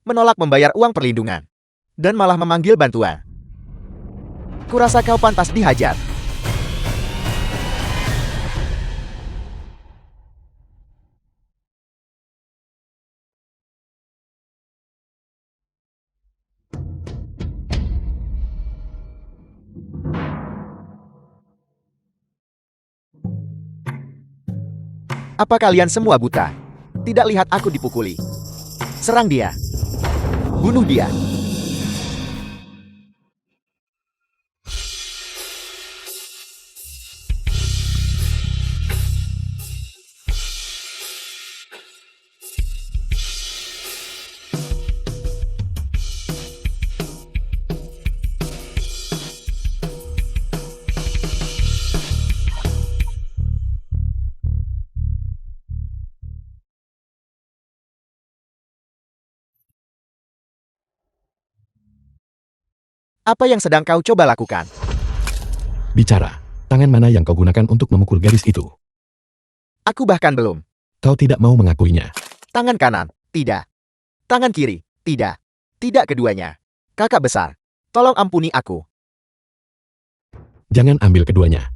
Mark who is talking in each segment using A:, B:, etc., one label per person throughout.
A: menolak membayar uang perlindungan, dan malah memanggil bantuan. Kurasa kau pantas dihajar. Apa kalian semua buta? Tidak lihat aku dipukuli. Serang dia. Bunuh dia. Apa yang sedang kau coba lakukan?
B: Bicara, tangan mana yang kau gunakan untuk memukul gadis itu?
A: Aku bahkan belum.
B: Kau tidak mau mengakuinya.
A: Tangan kanan, tidak. Tangan kiri, tidak. Tidak keduanya. Kakak besar, tolong ampuni aku.
B: Jangan ambil keduanya.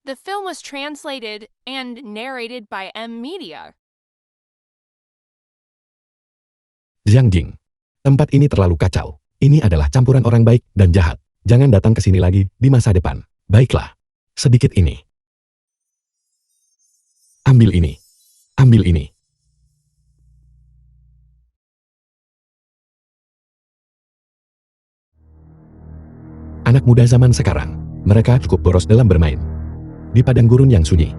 C: The film was translated and narrated by M Media.
B: Zhang Jing, tempat ini terlalu kacau. Ini adalah campuran orang baik dan jahat. Jangan datang ke sini lagi di masa depan. Baiklah. Sedikit ini. Ambil ini. Ambil ini. Anak muda zaman sekarang, mereka cukup boros dalam bermain. Di padang gurun yang sunyi.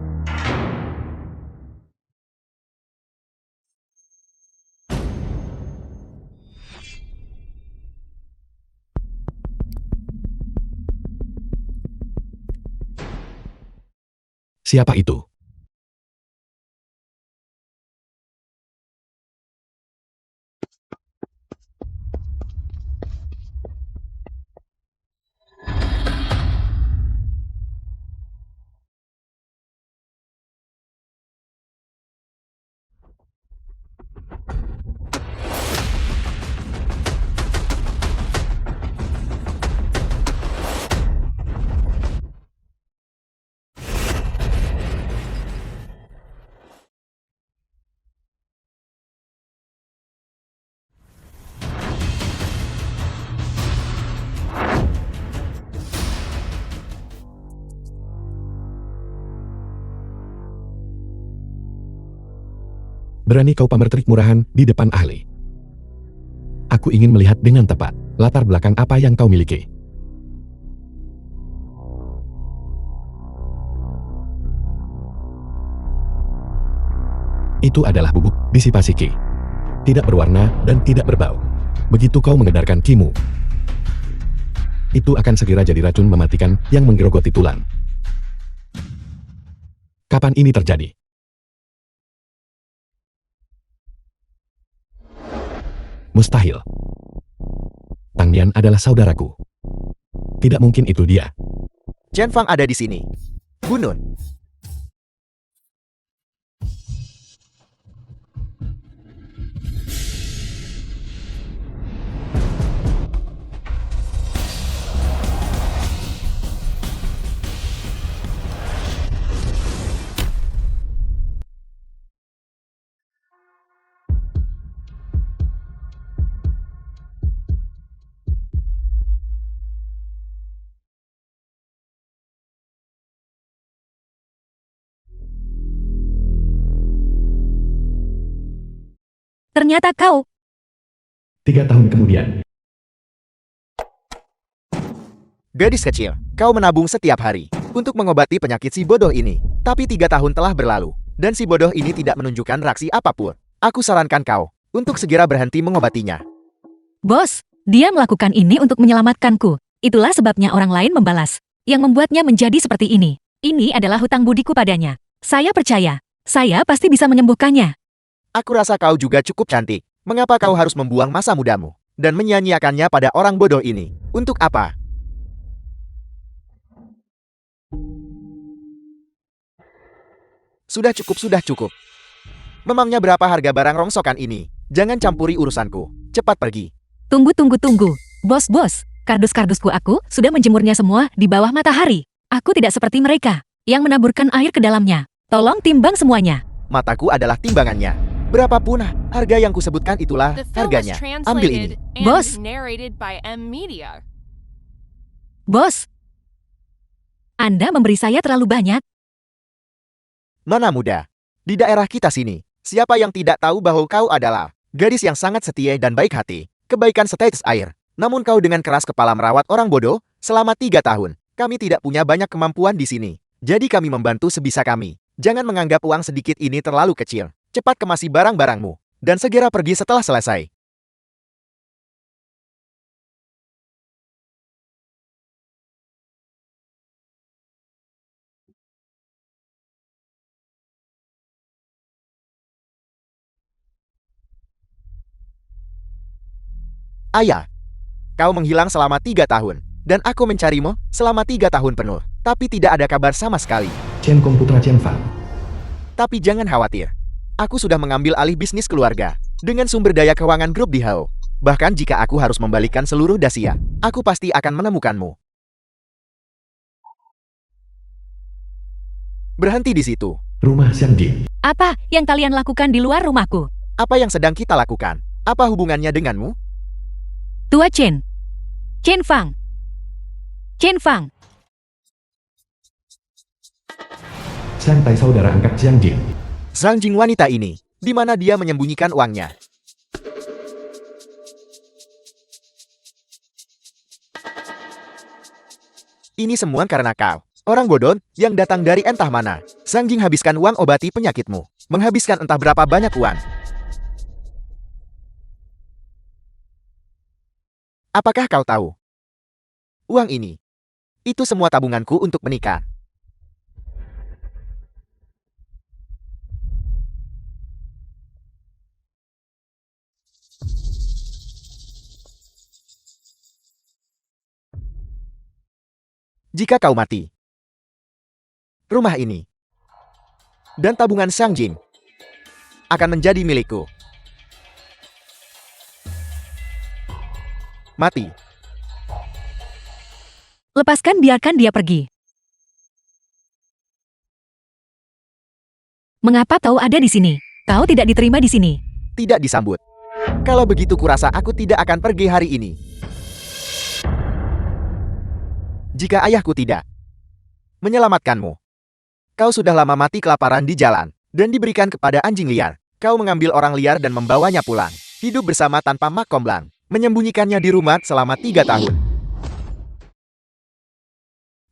B: Siapa itu? Berani kau pamer trik murahan di depan ahli. Aku ingin melihat dengan tepat latar belakang apa yang kau miliki. Itu adalah bubuk disipasi ki. Tidak berwarna dan tidak berbau. Begitu kau mengedarkan kimu, itu akan segera jadi racun mematikan yang menggerogoti tulang. Kapan ini terjadi? Mustahil. Tang Nian adalah saudaraku. Tidak mungkin itu dia.
A: Chen Fang ada di sini. Bunun.
D: Ternyata kau.
B: 3 tahun kemudian.
A: Gadis kecil, kau menabung setiap hari untuk mengobati penyakit si bodoh ini. Tapi 3 tahun telah berlalu, dan si bodoh ini tidak menunjukkan reaksi apapun. Aku sarankan kau untuk segera berhenti mengobatinya.
D: Bos, dia melakukan ini untuk menyelamatkanku. Itulah sebabnya orang lain membalas. Yang membuatnya menjadi seperti ini. Ini adalah hutang budiku padanya. Saya percaya, saya pasti bisa menyembuhkannya.
A: Aku rasa kau juga cukup cantik. Mengapa kau harus membuang masa mudamu dan menyia-nyiakannya pada orang bodoh ini? Untuk apa? Sudah cukup, sudah cukup. Memangnya berapa harga barang rongsokan ini? Jangan campuri urusanku. Cepat pergi.
D: Tunggu. Bos, kardus-kardusku aku sudah menjemurnya semua di bawah matahari. Aku tidak seperti mereka yang menaburkan air ke dalamnya. Tolong timbang semuanya.
A: Mataku adalah timbangannya. Berapapun harga yang kusebutkan itulah
C: The film was
A: harganya. Ambil ini.
C: translated and
D: Boss.
C: narrated by M Media.
D: Bos, Anda memberi saya terlalu banyak.
A: Nona muda, di daerah kita sini, siapa yang tidak tahu bahwa kau adalah gadis yang sangat setia dan baik hati, kebaikan setetes air. Namun kau dengan keras kepala merawat orang bodoh selama 3 tahun. Kami tidak punya banyak kemampuan di sini. Jadi kami membantu sebisa kami. Jangan menganggap uang sedikit ini terlalu kecil. Cepat kemasi barang-barangmu, dan segera pergi setelah selesai. Ayah, kau menghilang selama 3 tahun, dan aku mencarimu selama 3 tahun penuh, tapi tidak ada kabar sama sekali.
B: Chen Kong putra Chen Fang.
A: Tapi jangan khawatir, aku sudah mengambil alih bisnis keluarga dengan sumber daya keuangan grup di Hao. Bahkan jika aku harus membalikan seluruh Dacia, aku pasti akan menemukanmu. Berhenti di situ.
B: Rumah Xiang Jing.
D: Apa yang kalian lakukan di luar rumahku?
A: Apa yang sedang kita lakukan? Apa hubungannya denganmu?
D: Tua Chen. Chen Fang.
B: Santai saudara angkat Xiang Jing.
A: Zhang Jing wanita ini, di mana dia menyembunyikan uangnya? Ini semua karena kau, orang bodoh yang datang dari entah mana. Zhang Jing habiskan uang obati penyakitmu, menghabiskan entah berapa banyak uang. Apakah kau tahu? Uang ini, itu semua tabunganku untuk menikah. Jika kau mati, rumah ini dan tabungan Zhang Jing akan menjadi milikku. Mati.
D: Lepaskan, biarkan dia pergi. Mengapa kau ada di sini? Kau tidak diterima di sini.
A: Tidak disambut. Kalau begitu kurasa aku tidak akan pergi hari ini. Jika ayahku tidak menyelamatkanmu, kau sudah lama mati kelaparan di jalan dan diberikan kepada anjing liar. Kau mengambil orang liar dan membawanya pulang, hidup bersama tanpa makomblang, menyembunyikannya di rumah selama 3 tahun.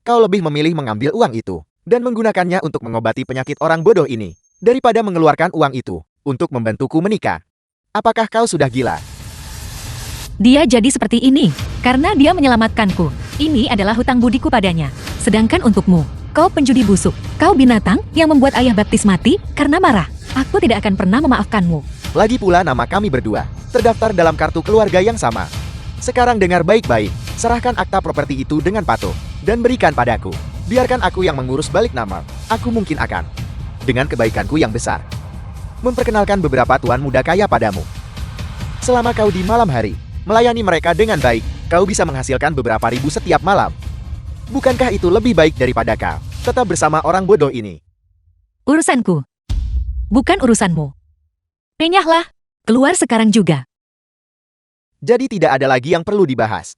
A: Kau lebih memilih mengambil uang itu dan menggunakannya untuk mengobati penyakit orang bodoh ini daripada mengeluarkan uang itu untuk membantuku menikah. Apakah kau sudah gila?
D: Dia jadi seperti ini karena dia menyelamatkanku. Ini adalah hutang budiku padanya. Sedangkan untukmu, kau penjudi busuk. Kau binatang yang membuat ayah baptis mati karena marah. Aku tidak akan pernah memaafkanmu.
A: Lagi pula nama kami berdua terdaftar dalam kartu keluarga yang sama. Sekarang dengar baik-baik, serahkan akta properti itu dengan patuh dan berikan padaku. Biarkan aku yang mengurus balik nama. Aku mungkin akan, dengan kebaikanku yang besar, memperkenalkan beberapa tuan muda kaya padamu. Selama kau di malam hari melayani mereka dengan baik, kau bisa menghasilkan beberapa ribu setiap malam. Bukankah itu lebih baik daripada kau tetap bersama orang bodoh ini?
D: Urusanku, bukan urusanmu. Penyahlah, keluar sekarang juga.
A: Jadi tidak ada lagi yang perlu dibahas.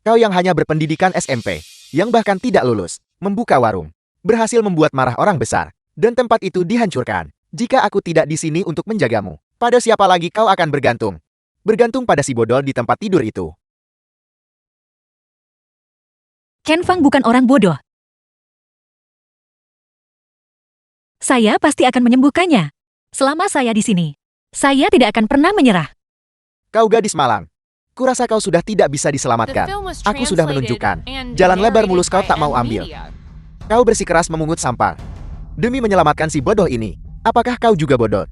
A: Kau yang hanya berpendidikan SMP, yang bahkan tidak lulus, membuka warung, berhasil membuat marah orang besar, dan tempat itu dihancurkan. Jika aku tidak di sini untuk menjagamu, pada siapa lagi kau akan bergantung? Bergantung pada si bodol di tempat tidur itu.
D: Chen Fang bukan orang bodoh. Saya pasti akan menyembuhkannya. Selama saya di sini, saya tidak akan pernah menyerah.
A: Kau gadis malang. Kurasa kau sudah tidak bisa
C: The
A: diselamatkan.
C: film was
A: Aku sudah
C: translated
A: menunjukkan.
C: and
A: Jalan lebar
C: narrated
A: mulus kau
C: by
A: tak mau
C: M
A: ambil.
C: Media.
A: Kau bersikeras memungut sampah demi menyelamatkan si bodoh ini. Apakah kau juga bodoh?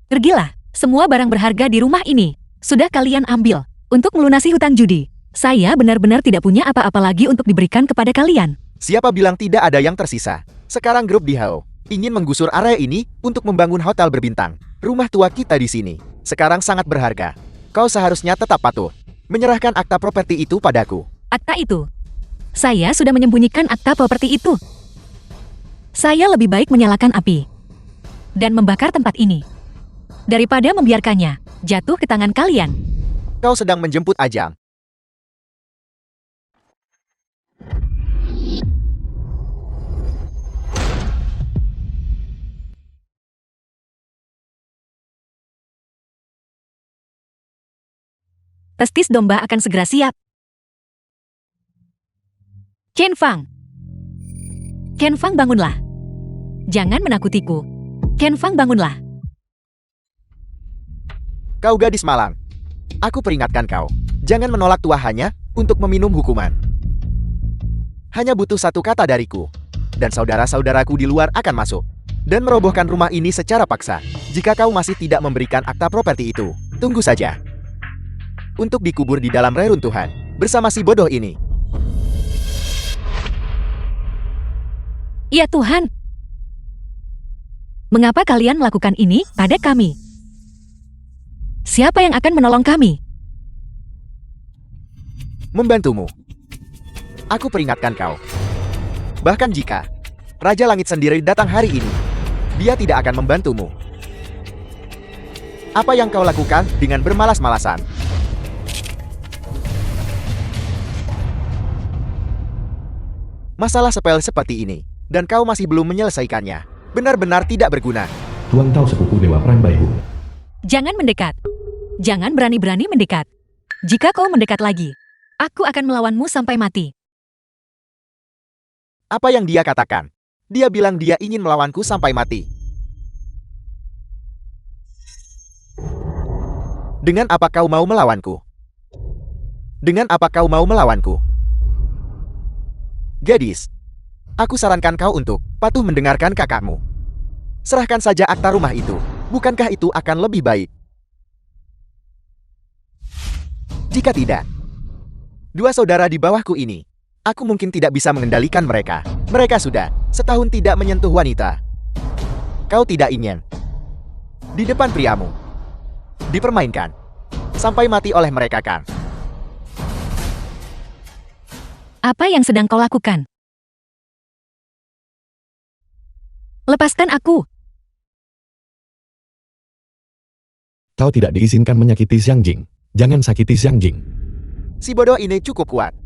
D: Pergilah, semua barang berharga di rumah ini sudah kalian ambil untuk melunasi hutang judi. Saya benar-benar tidak punya apa-apa lagi untuk diberikan kepada kalian.
A: Siapa bilang tidak ada yang tersisa? Sekarang grup di Hao ingin menggusur area ini untuk membangun hotel berbintang. Rumah tua kita di sini sekarang sangat berharga. Kau seharusnya tetap patuh. Menyerahkan akta properti itu padaku.
D: Akta itu. Saya sudah menyembunyikan akta properti itu. Saya lebih baik menyalakan api dan membakar tempat ini daripada membiarkannya jatuh ke tangan kalian.
A: Kau sedang menjemput ajang.
D: Testis domba akan segera siap. Chen Fang. Ken Fang, bangunlah. Jangan menakutiku. Ken Fang, bangunlah.
A: Kau gadis malang. Aku peringatkan kau. Jangan menolak tua hanya untuk meminum hukuman. Hanya butuh satu kata dariku. Dan saudara-saudaraku di luar akan masuk. Dan merobohkan rumah ini secara paksa. Jika kau masih tidak memberikan akta properti itu, tunggu saja. Untuk dikubur di dalam reruntuhan. Bersama si bodoh ini.
D: Ya Tuhan. Mengapa kalian melakukan ini pada kami? Siapa yang akan menolong kami?
A: Membantumu. Aku peringatkan kau. Bahkan jika Raja Langit sendiri datang hari ini, dia tidak akan membantumu. Apa yang kau lakukan dengan bermalas-malasan? Masalah sepele seperti ini, dan kau masih belum menyelesaikannya. Benar-benar tidak berguna.
B: Tuan Tao sepupu Dewa Perang Baihu.
D: Jangan mendekat. Jangan berani-berani mendekat. Jika kau mendekat lagi, aku akan melawanmu sampai mati.
A: Apa yang dia katakan? Dia bilang dia ingin melawanku sampai mati. Dengan apa kau mau melawanku? Dengan apa kau mau melawanku? Gadis, aku sarankan kau untuk patuh mendengarkan kakakmu. Serahkan saja akta rumah itu. Bukankah itu akan lebih baik? Jika tidak, dua saudara di bawahku ini, aku mungkin tidak bisa mengendalikan mereka. Mereka sudah setahun tidak menyentuh wanita. Kau tidak ingin di depan priamu dipermainkan sampai mati oleh mereka, kan?
D: Apa yang sedang kau lakukan? Lepaskan aku.
B: Kau tidak diizinkan menyakiti Xiang Jing. Jangan sakiti Xiang Jing.
A: Si bodoh ini cukup kuat.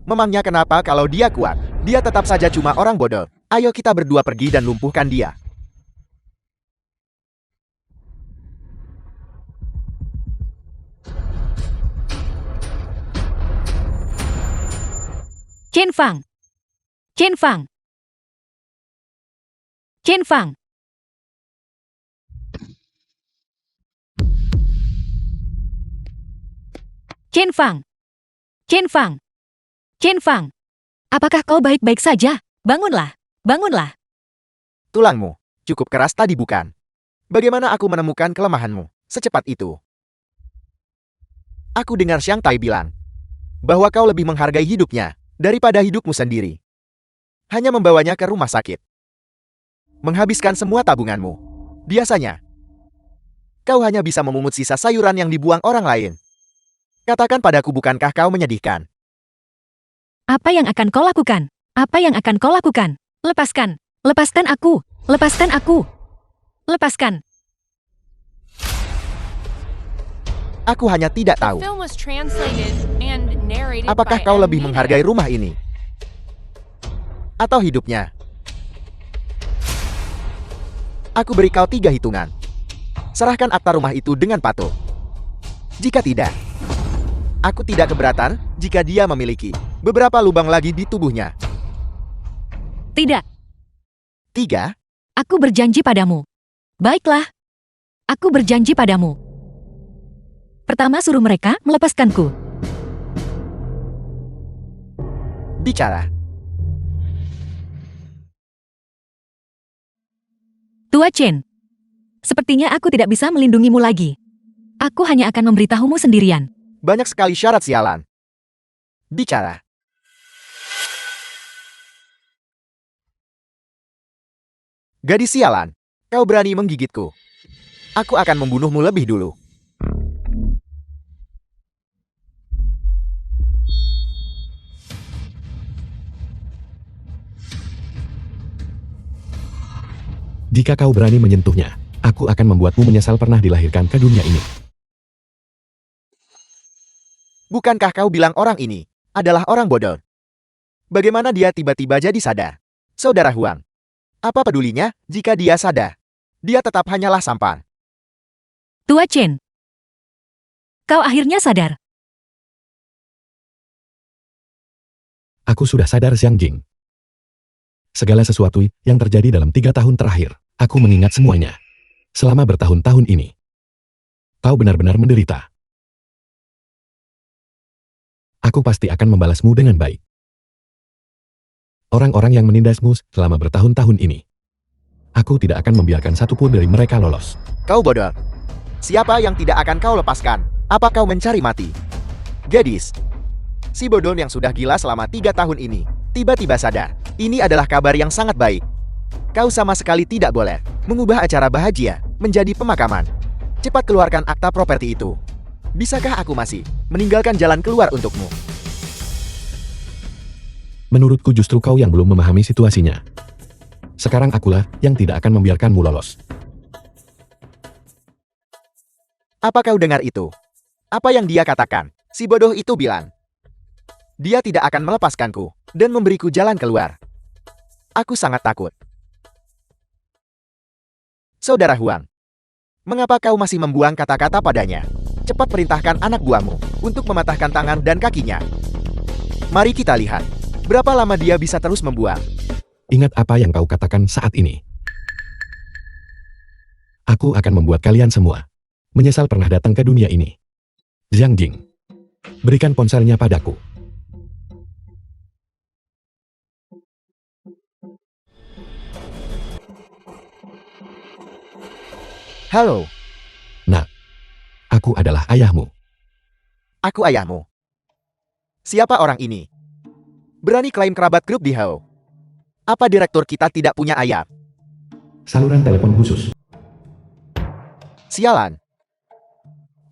A: Memangnya kenapa kalau dia kuat? Dia tetap saja cuma orang bodoh. Ayo kita berdua pergi dan lumpuhkan dia.
D: Chen Fang. Chen Fang. Chen Fang. Chen Fang. Chen Fang. Chen Fang. Apakah kau baik-baik saja? Bangunlah. Bangunlah.
A: Tulangmu cukup keras tadi, bukan? Bagaimana aku menemukan kelemahanmu secepat itu? Aku dengar Xiang Tai bilang bahwa kau lebih menghargai hidupnya daripada hidupmu sendiri. Hanya membawanya ke rumah sakit. Menghabiskan semua tabunganmu. Biasanya, kau hanya bisa memungut sisa sayuran yang dibuang orang lain. Katakan padaku, bukankah kau menyedihkan?
D: Apa yang akan kau lakukan? Apa yang akan kau lakukan? Lepaskan. Lepaskan aku. Lepaskan aku. Lepaskan.
A: Aku hanya tidak
C: The
A: tahu.
C: film was translated and narrated
A: Apakah
C: by
A: kau
C: M.
A: lebih
C: Mina.
A: menghargai rumah ini? Atau hidupnya? Aku beri kau 3 hitungan. Serahkan akta rumah itu dengan patuh. Jika tidak, aku tidak keberatan jika dia memiliki beberapa lubang lagi di tubuhnya.
D: Tidak.
A: 3.
D: Aku berjanji padamu. Baiklah. Aku berjanji padamu. Pertama, suruh mereka melepaskanku.
A: Bicara.
D: Tua Chen. Sepertinya aku tidak bisa melindungimu lagi. Aku hanya akan memberitahumu sendirian.
A: Banyak sekali syarat sialan. Bicara. Gadis sialan, kau berani menggigitku. Aku akan membunuhmu lebih dulu.
B: Jika kau berani menyentuhnya, aku akan membuatmu menyesal pernah dilahirkan ke dunia ini.
A: Bukankah kau bilang orang ini adalah orang bodoh? Bagaimana dia tiba-tiba jadi sadar? Saudara Huang, apa pedulinya jika dia sadar? Dia tetap hanyalah sampah.
D: Tua Chen. Kau akhirnya sadar.
B: Aku sudah sadar, Xiang Jing. Segala sesuatu yang terjadi dalam 3 tahun terakhir, aku mengingat semuanya. Selama bertahun-tahun ini, kau benar-benar menderita. Aku pasti akan membalasmu dengan baik. Orang-orang yang menindasmu selama bertahun-tahun ini, aku tidak akan membiarkan satupun dari mereka lolos.
A: Kau bodoh. Siapa yang tidak akan kau lepaskan? Apa kau mencari mati? Gadis, si bodoh yang sudah gila selama 3 tahun ini, tiba-tiba sadar. Ini adalah kabar yang sangat baik. Kau sama sekali tidak boleh mengubah acara bahagia menjadi pemakaman. Cepat keluarkan akta properti itu. Bisakah aku masih meninggalkan jalan keluar untukmu?
B: Menurutku justru kau yang belum memahami situasinya. Sekarang akulah yang tidak akan membiarkanmu lolos.
A: Apa kau dengar itu? Apa yang dia katakan? Si bodoh itu bilang, dia tidak akan melepaskanku dan memberiku jalan keluar. Aku sangat takut. Saudara Huang, mengapa kau masih membuang kata-kata padanya? Cepat perintahkan anak buahmu untuk mematahkan tangan dan kakinya. Mari kita lihat, berapa lama dia bisa terus membuang.
B: Ingat apa yang kau katakan saat ini. Aku akan membuat kalian semua menyesal pernah datang ke dunia ini. Xiang Jing, berikan ponselnya padaku.
A: Halo,
B: Nak, aku adalah ayahmu.
A: aku ayahmu. Siapa orang ini? Berani klaim kerabat grup di Hao. Apa direktur kita tidak punya ayah?
B: Saluran telepon khusus.
A: Sialan.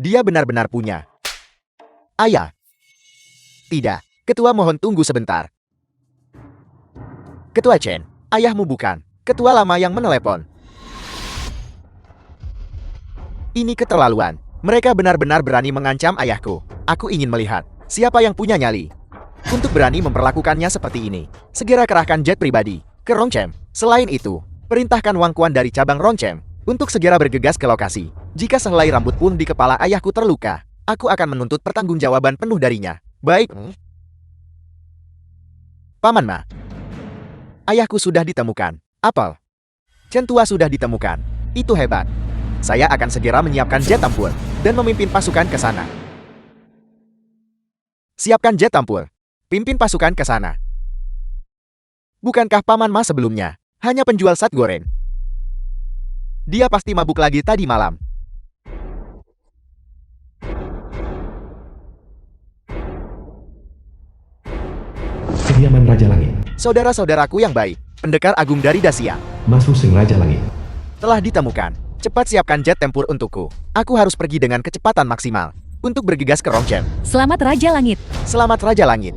A: Dia benar-benar punya ayah. Tidak, ketua mohon tunggu sebentar. Ketua Chen, ayahmu bukan ketua lama yang menelepon. Ini keterlaluan. Mereka benar-benar berani mengancam ayahku. Aku ingin melihat siapa yang punya nyali untuk berani memperlakukannya seperti ini. Segera kerahkan jet pribadi ke Rongchem. Selain itu, perintahkan Wang Quan dari cabang Rongchem untuk segera bergegas ke lokasi. Jika sehelai rambut pun di kepala ayahku terluka, aku akan menuntut pertanggungjawaban penuh darinya. Baik. Paman Ma, ayahku sudah ditemukan. Apel. Chen Tua sudah ditemukan. Itu hebat. Saya akan segera menyiapkan jet tempur dan memimpin pasukan ke sana. Siapkan jet tempur. Pimpin pasukan ke sana. Bukankah Paman Ma sebelumnya hanya penjual sat goreng? Dia pasti mabuk lagi tadi malam.
B: Kediaman Raja Langit.
A: Saudara-saudaraku yang baik, pendekar agung dari Dacia
B: Mas Hussein Raja Langit.
A: telah ditemukan. Cepat siapkan jet tempur untukku. Aku harus pergi dengan kecepatan maksimal untuk bergegas ke Rongchem.
D: Selamat Raja Langit.
A: Selamat Raja Langit.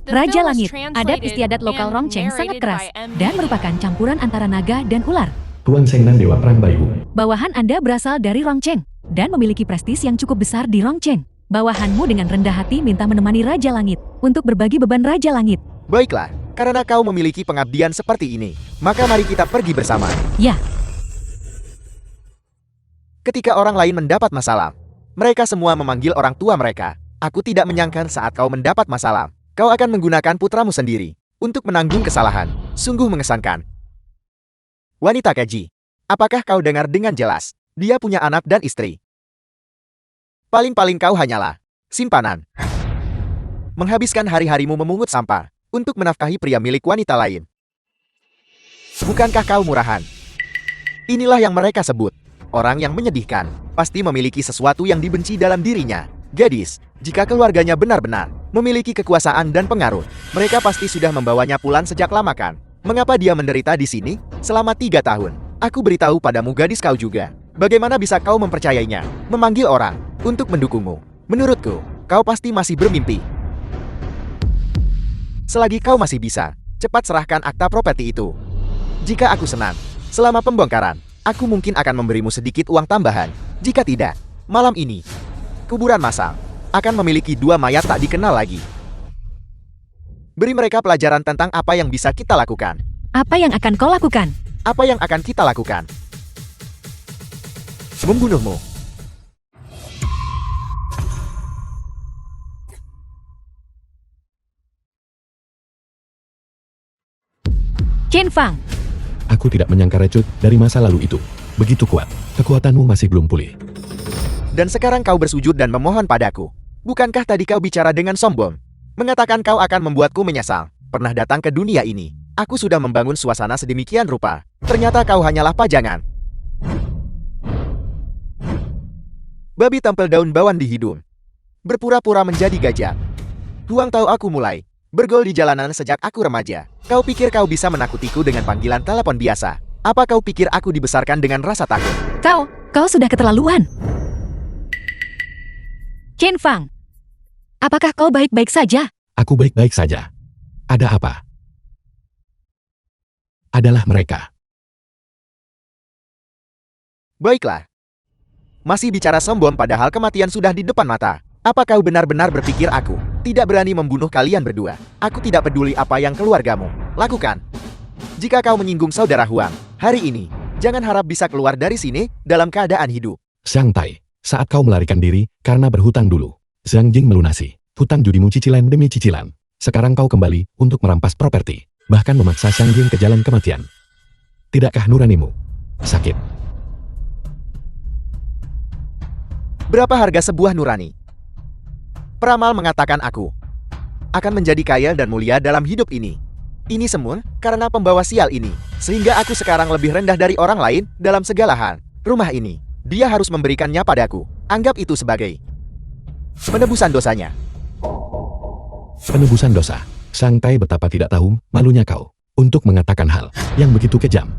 C: The
D: Raja
C: film was
D: Langit,
C: translated
D: adat istiadat lokal
C: and
D: Rongcheng sangat
C: narrated
D: keras
C: by M.
D: dan merupakan campuran antara naga dan ular.
B: Tuan Sengnan Dewa Perang Bayu.
D: Bawahan Anda berasal dari Rongcheng dan memiliki prestis yang cukup besar di Rongcheng. Bawahanmu dengan rendah hati minta menemani Raja Langit untuk berbagi beban Raja Langit.
A: Baiklah, karena kau memiliki pengabdian seperti ini, maka mari kita pergi bersama.
D: Ya,
A: Ketika orang lain mendapat masalah, mereka semua memanggil orang tua mereka. Aku tidak menyangka saat kau mendapat masalah, kau akan menggunakan putramu sendiri untuk menanggung kesalahan. Sungguh mengesankan. Wanita keji, apakah kau dengar dengan jelas? Dia punya anak dan istri. Paling-paling kau hanyalah simpanan. Menghabiskan hari-harimu memungut sampah untuk menafkahi pria milik wanita lain. Bukankah kau murahan? Inilah yang mereka sebut orang yang menyedihkan. Pasti memiliki sesuatu yang dibenci dalam dirinya. Gadis, jika keluarganya benar-benar memiliki kekuasaan dan pengaruh, mereka pasti sudah membawanya pulang sejak lama kan? Mengapa dia menderita di sini selama 3 tahun? Aku beritahu padamu gadis kau juga. Bagaimana bisa kau mempercayainya? Memanggil orang untuk mendukungmu. Menurutku, kau pasti masih bermimpi. Selagi kau masih bisa, cepat serahkan akta properti itu. Jika aku senang, selama pembongkaran, aku mungkin akan memberimu sedikit uang tambahan. Jika tidak, malam ini, kuburan massal akan memiliki 2 mayat tak dikenal lagi. Beri mereka pelajaran tentang apa yang bisa kita lakukan.
D: Apa yang akan kau lakukan?
A: Apa yang akan kita lakukan? Membunuhmu.
B: Aku
D: Chen Fang,
B: tidak menyangka recut dari masa lalu itu. Begitu kuat, kekuatanmu masih belum pulih.
A: Dan sekarang kau bersujud dan memohon padaku. Bukankah tadi kau bicara dengan sombong? Mengatakan kau akan membuatku menyesal. Pernah datang ke dunia ini. Aku sudah membangun suasana sedemikian rupa. Ternyata kau hanyalah pajangan. Babi tampil daun bawang di hidung. Berpura-pura menjadi gajah. Huang tahu aku mulai bergol di jalanan sejak aku remaja. Kau pikir kau bisa menakutiku dengan panggilan telepon biasa? Apa kau pikir aku dibesarkan dengan rasa takut?
D: kau sudah keterlaluan. Chen Fang, apakah kau baik-baik saja?
B: Aku baik-baik saja. Ada apa? Adalah mereka.
A: Baiklah. Masih bicara sombong padahal kematian sudah di depan mata. Apa kau benar-benar berpikir aku tidak berani membunuh kalian berdua? Aku tidak peduli apa yang keluargamu lakukan. Jika kau menyinggung saudara Huang, hari ini, jangan harap bisa keluar dari sini dalam keadaan hidup.
B: Xiang Tai, saat kau melarikan diri karena berhutang dulu, Zhang Jing melunasi hutang judimu cicilan demi cicilan. Sekarang kau kembali untuk merampas properti, bahkan memaksa Xiang Jing ke jalan kematian. Tidakkah nuranimu sakit?
A: Berapa harga sebuah nurani? Peramal mengatakan aku akan menjadi kaya dan mulia dalam hidup ini. Ini semua karena pembawa sial ini. Sehingga aku sekarang lebih rendah dari orang lain dalam segala hal. Rumah ini, dia harus memberikannya padaku. Anggap itu sebagai penebusan dosanya.
B: Penebusan dosa. Xiang Tai betapa tidak tahu malunya kau untuk mengatakan hal yang begitu kejam.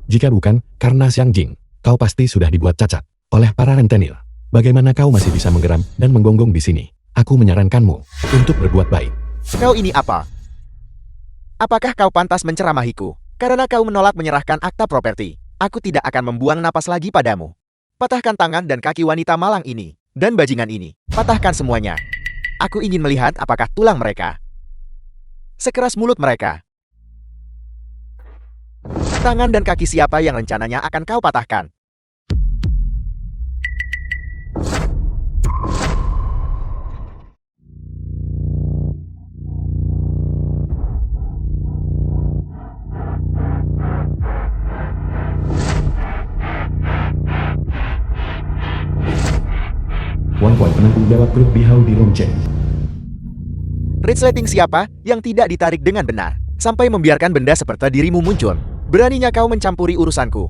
B: Jika bukan karena Xiang Jing, kau pasti sudah dibuat cacat oleh para rentenir. Bagaimana kau masih bisa menggeram dan menggonggong di sini? Aku menyarankanmu untuk berbuat baik.
A: Kau ini apa? Apakah kau pantas menceramahiku? Karena kau menolak menyerahkan akta properti. Aku tidak akan membuang napas lagi padamu. Patahkan tangan dan kaki wanita malang ini. Dan bajingan ini. Patahkan semuanya. Aku ingin melihat apakah tulang mereka sekeras mulut mereka. Tangan dan kaki siapa yang rencananya akan kau patahkan?
B: Wan penanggung jawab grup Bihau di Longcheng.
A: Resleting siapa yang tidak ditarik dengan benar, sampai membiarkan benda seperti dirimu muncul. Beraninya kau mencampuri urusanku.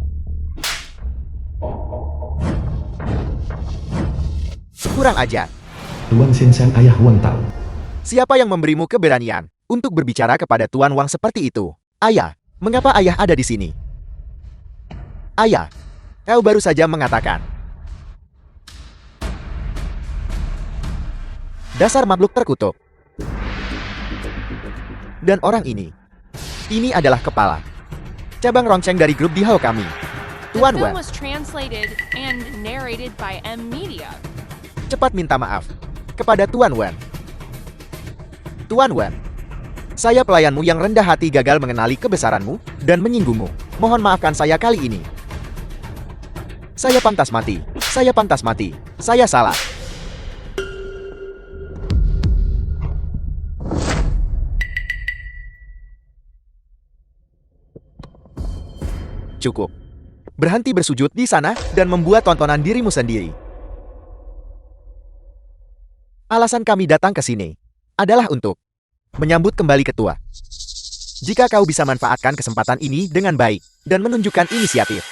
A: Kurang ajar.
B: Tuan Shensan ayah Wang Tao.
A: Siapa yang memberimu keberanian untuk berbicara kepada Tuan Wang seperti itu? Ayah, mengapa ayah ada di sini? Ayah, kau baru saja mengatakan. Dasar makhluk terkutuk. Dan orang ini adalah kepala cabang ronceng dari grup Bihau kami.
C: The
A: Tuan
C: film
A: Wen,
C: was translated and narrated by M Media.
A: cepat minta maaf kepada Tuan Wen. Tuan Wen, saya pelayanmu yang rendah hati gagal mengenali kebesaranmu dan menyinggungmu. Mohon maafkan saya kali ini. Saya pantas mati. Saya pantas mati. Saya salah. Cukup. Berhenti bersujud di sana dan membuat tontonan dirimu sendiri. Alasan kami datang ke sini adalah untuk menyambut kembali ketua. Jika kau bisa manfaatkan kesempatan ini dengan baik dan menunjukkan inisiatif,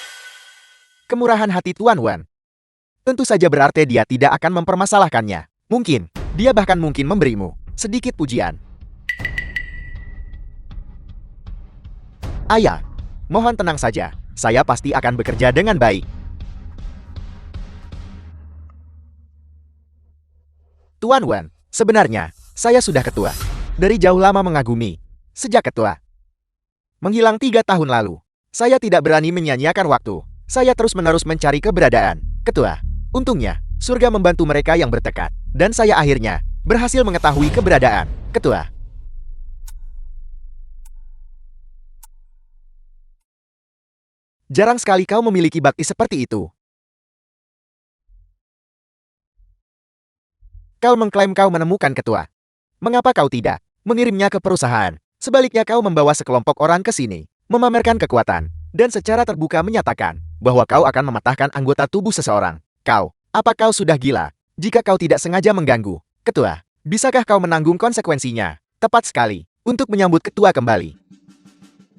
A: kemurahan hati Tuan Wen, tentu saja berarti dia tidak akan mempermasalahkannya. Mungkin, dia bahkan mungkin memberimu sedikit pujian. Ayah, mohon tenang saja. Saya pasti akan bekerja dengan baik. Tuan Wen, sebenarnya, saya sudah ketua. Dari jauh lama mengagumi. Sejak ketua menghilang 3 tahun lalu, saya tidak berani menyia-nyiakan waktu. Saya terus-menerus mencari keberadaan ketua. Untungnya, surga membantu mereka yang bertekad. Dan saya akhirnya berhasil mengetahui keberadaan ketua. Jarang sekali kau memiliki bakti seperti itu. Kau mengklaim kau menemukan ketua. Mengapa kau tidak mengirimnya ke perusahaan? Sebaliknya kau membawa sekelompok orang ke sini, memamerkan kekuatan, dan secara terbuka menyatakan bahwa kau akan mematahkan anggota tubuh seseorang. Apa kau sudah gila? Jika kau tidak sengaja mengganggu ketua, bisakah kau menanggung konsekuensinya? Tepat sekali, untuk menyambut ketua kembali.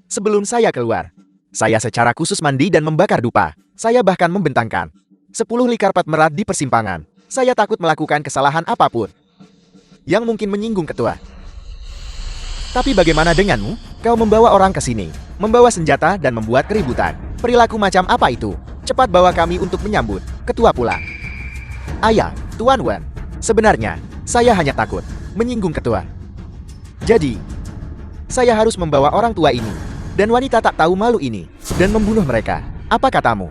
A: Sebelum saya keluar, saya secara khusus mandi dan membakar dupa. Saya bahkan membentangkan 10 likarpat merat di persimpangan. Saya takut melakukan kesalahan apapun yang mungkin menyinggung ketua. Tapi bagaimana denganmu? Kau membawa orang ke sini, membawa senjata dan membuat keributan. Perilaku macam apa itu? Cepat bawa kami untuk menyambut ketua pula. Ayah, Tuan Wen, sebenarnya saya hanya takut menyinggung ketua. Jadi, saya harus membawa orang tua ini dan wanita tak tahu malu ini dan membunuh mereka. Apa katamu?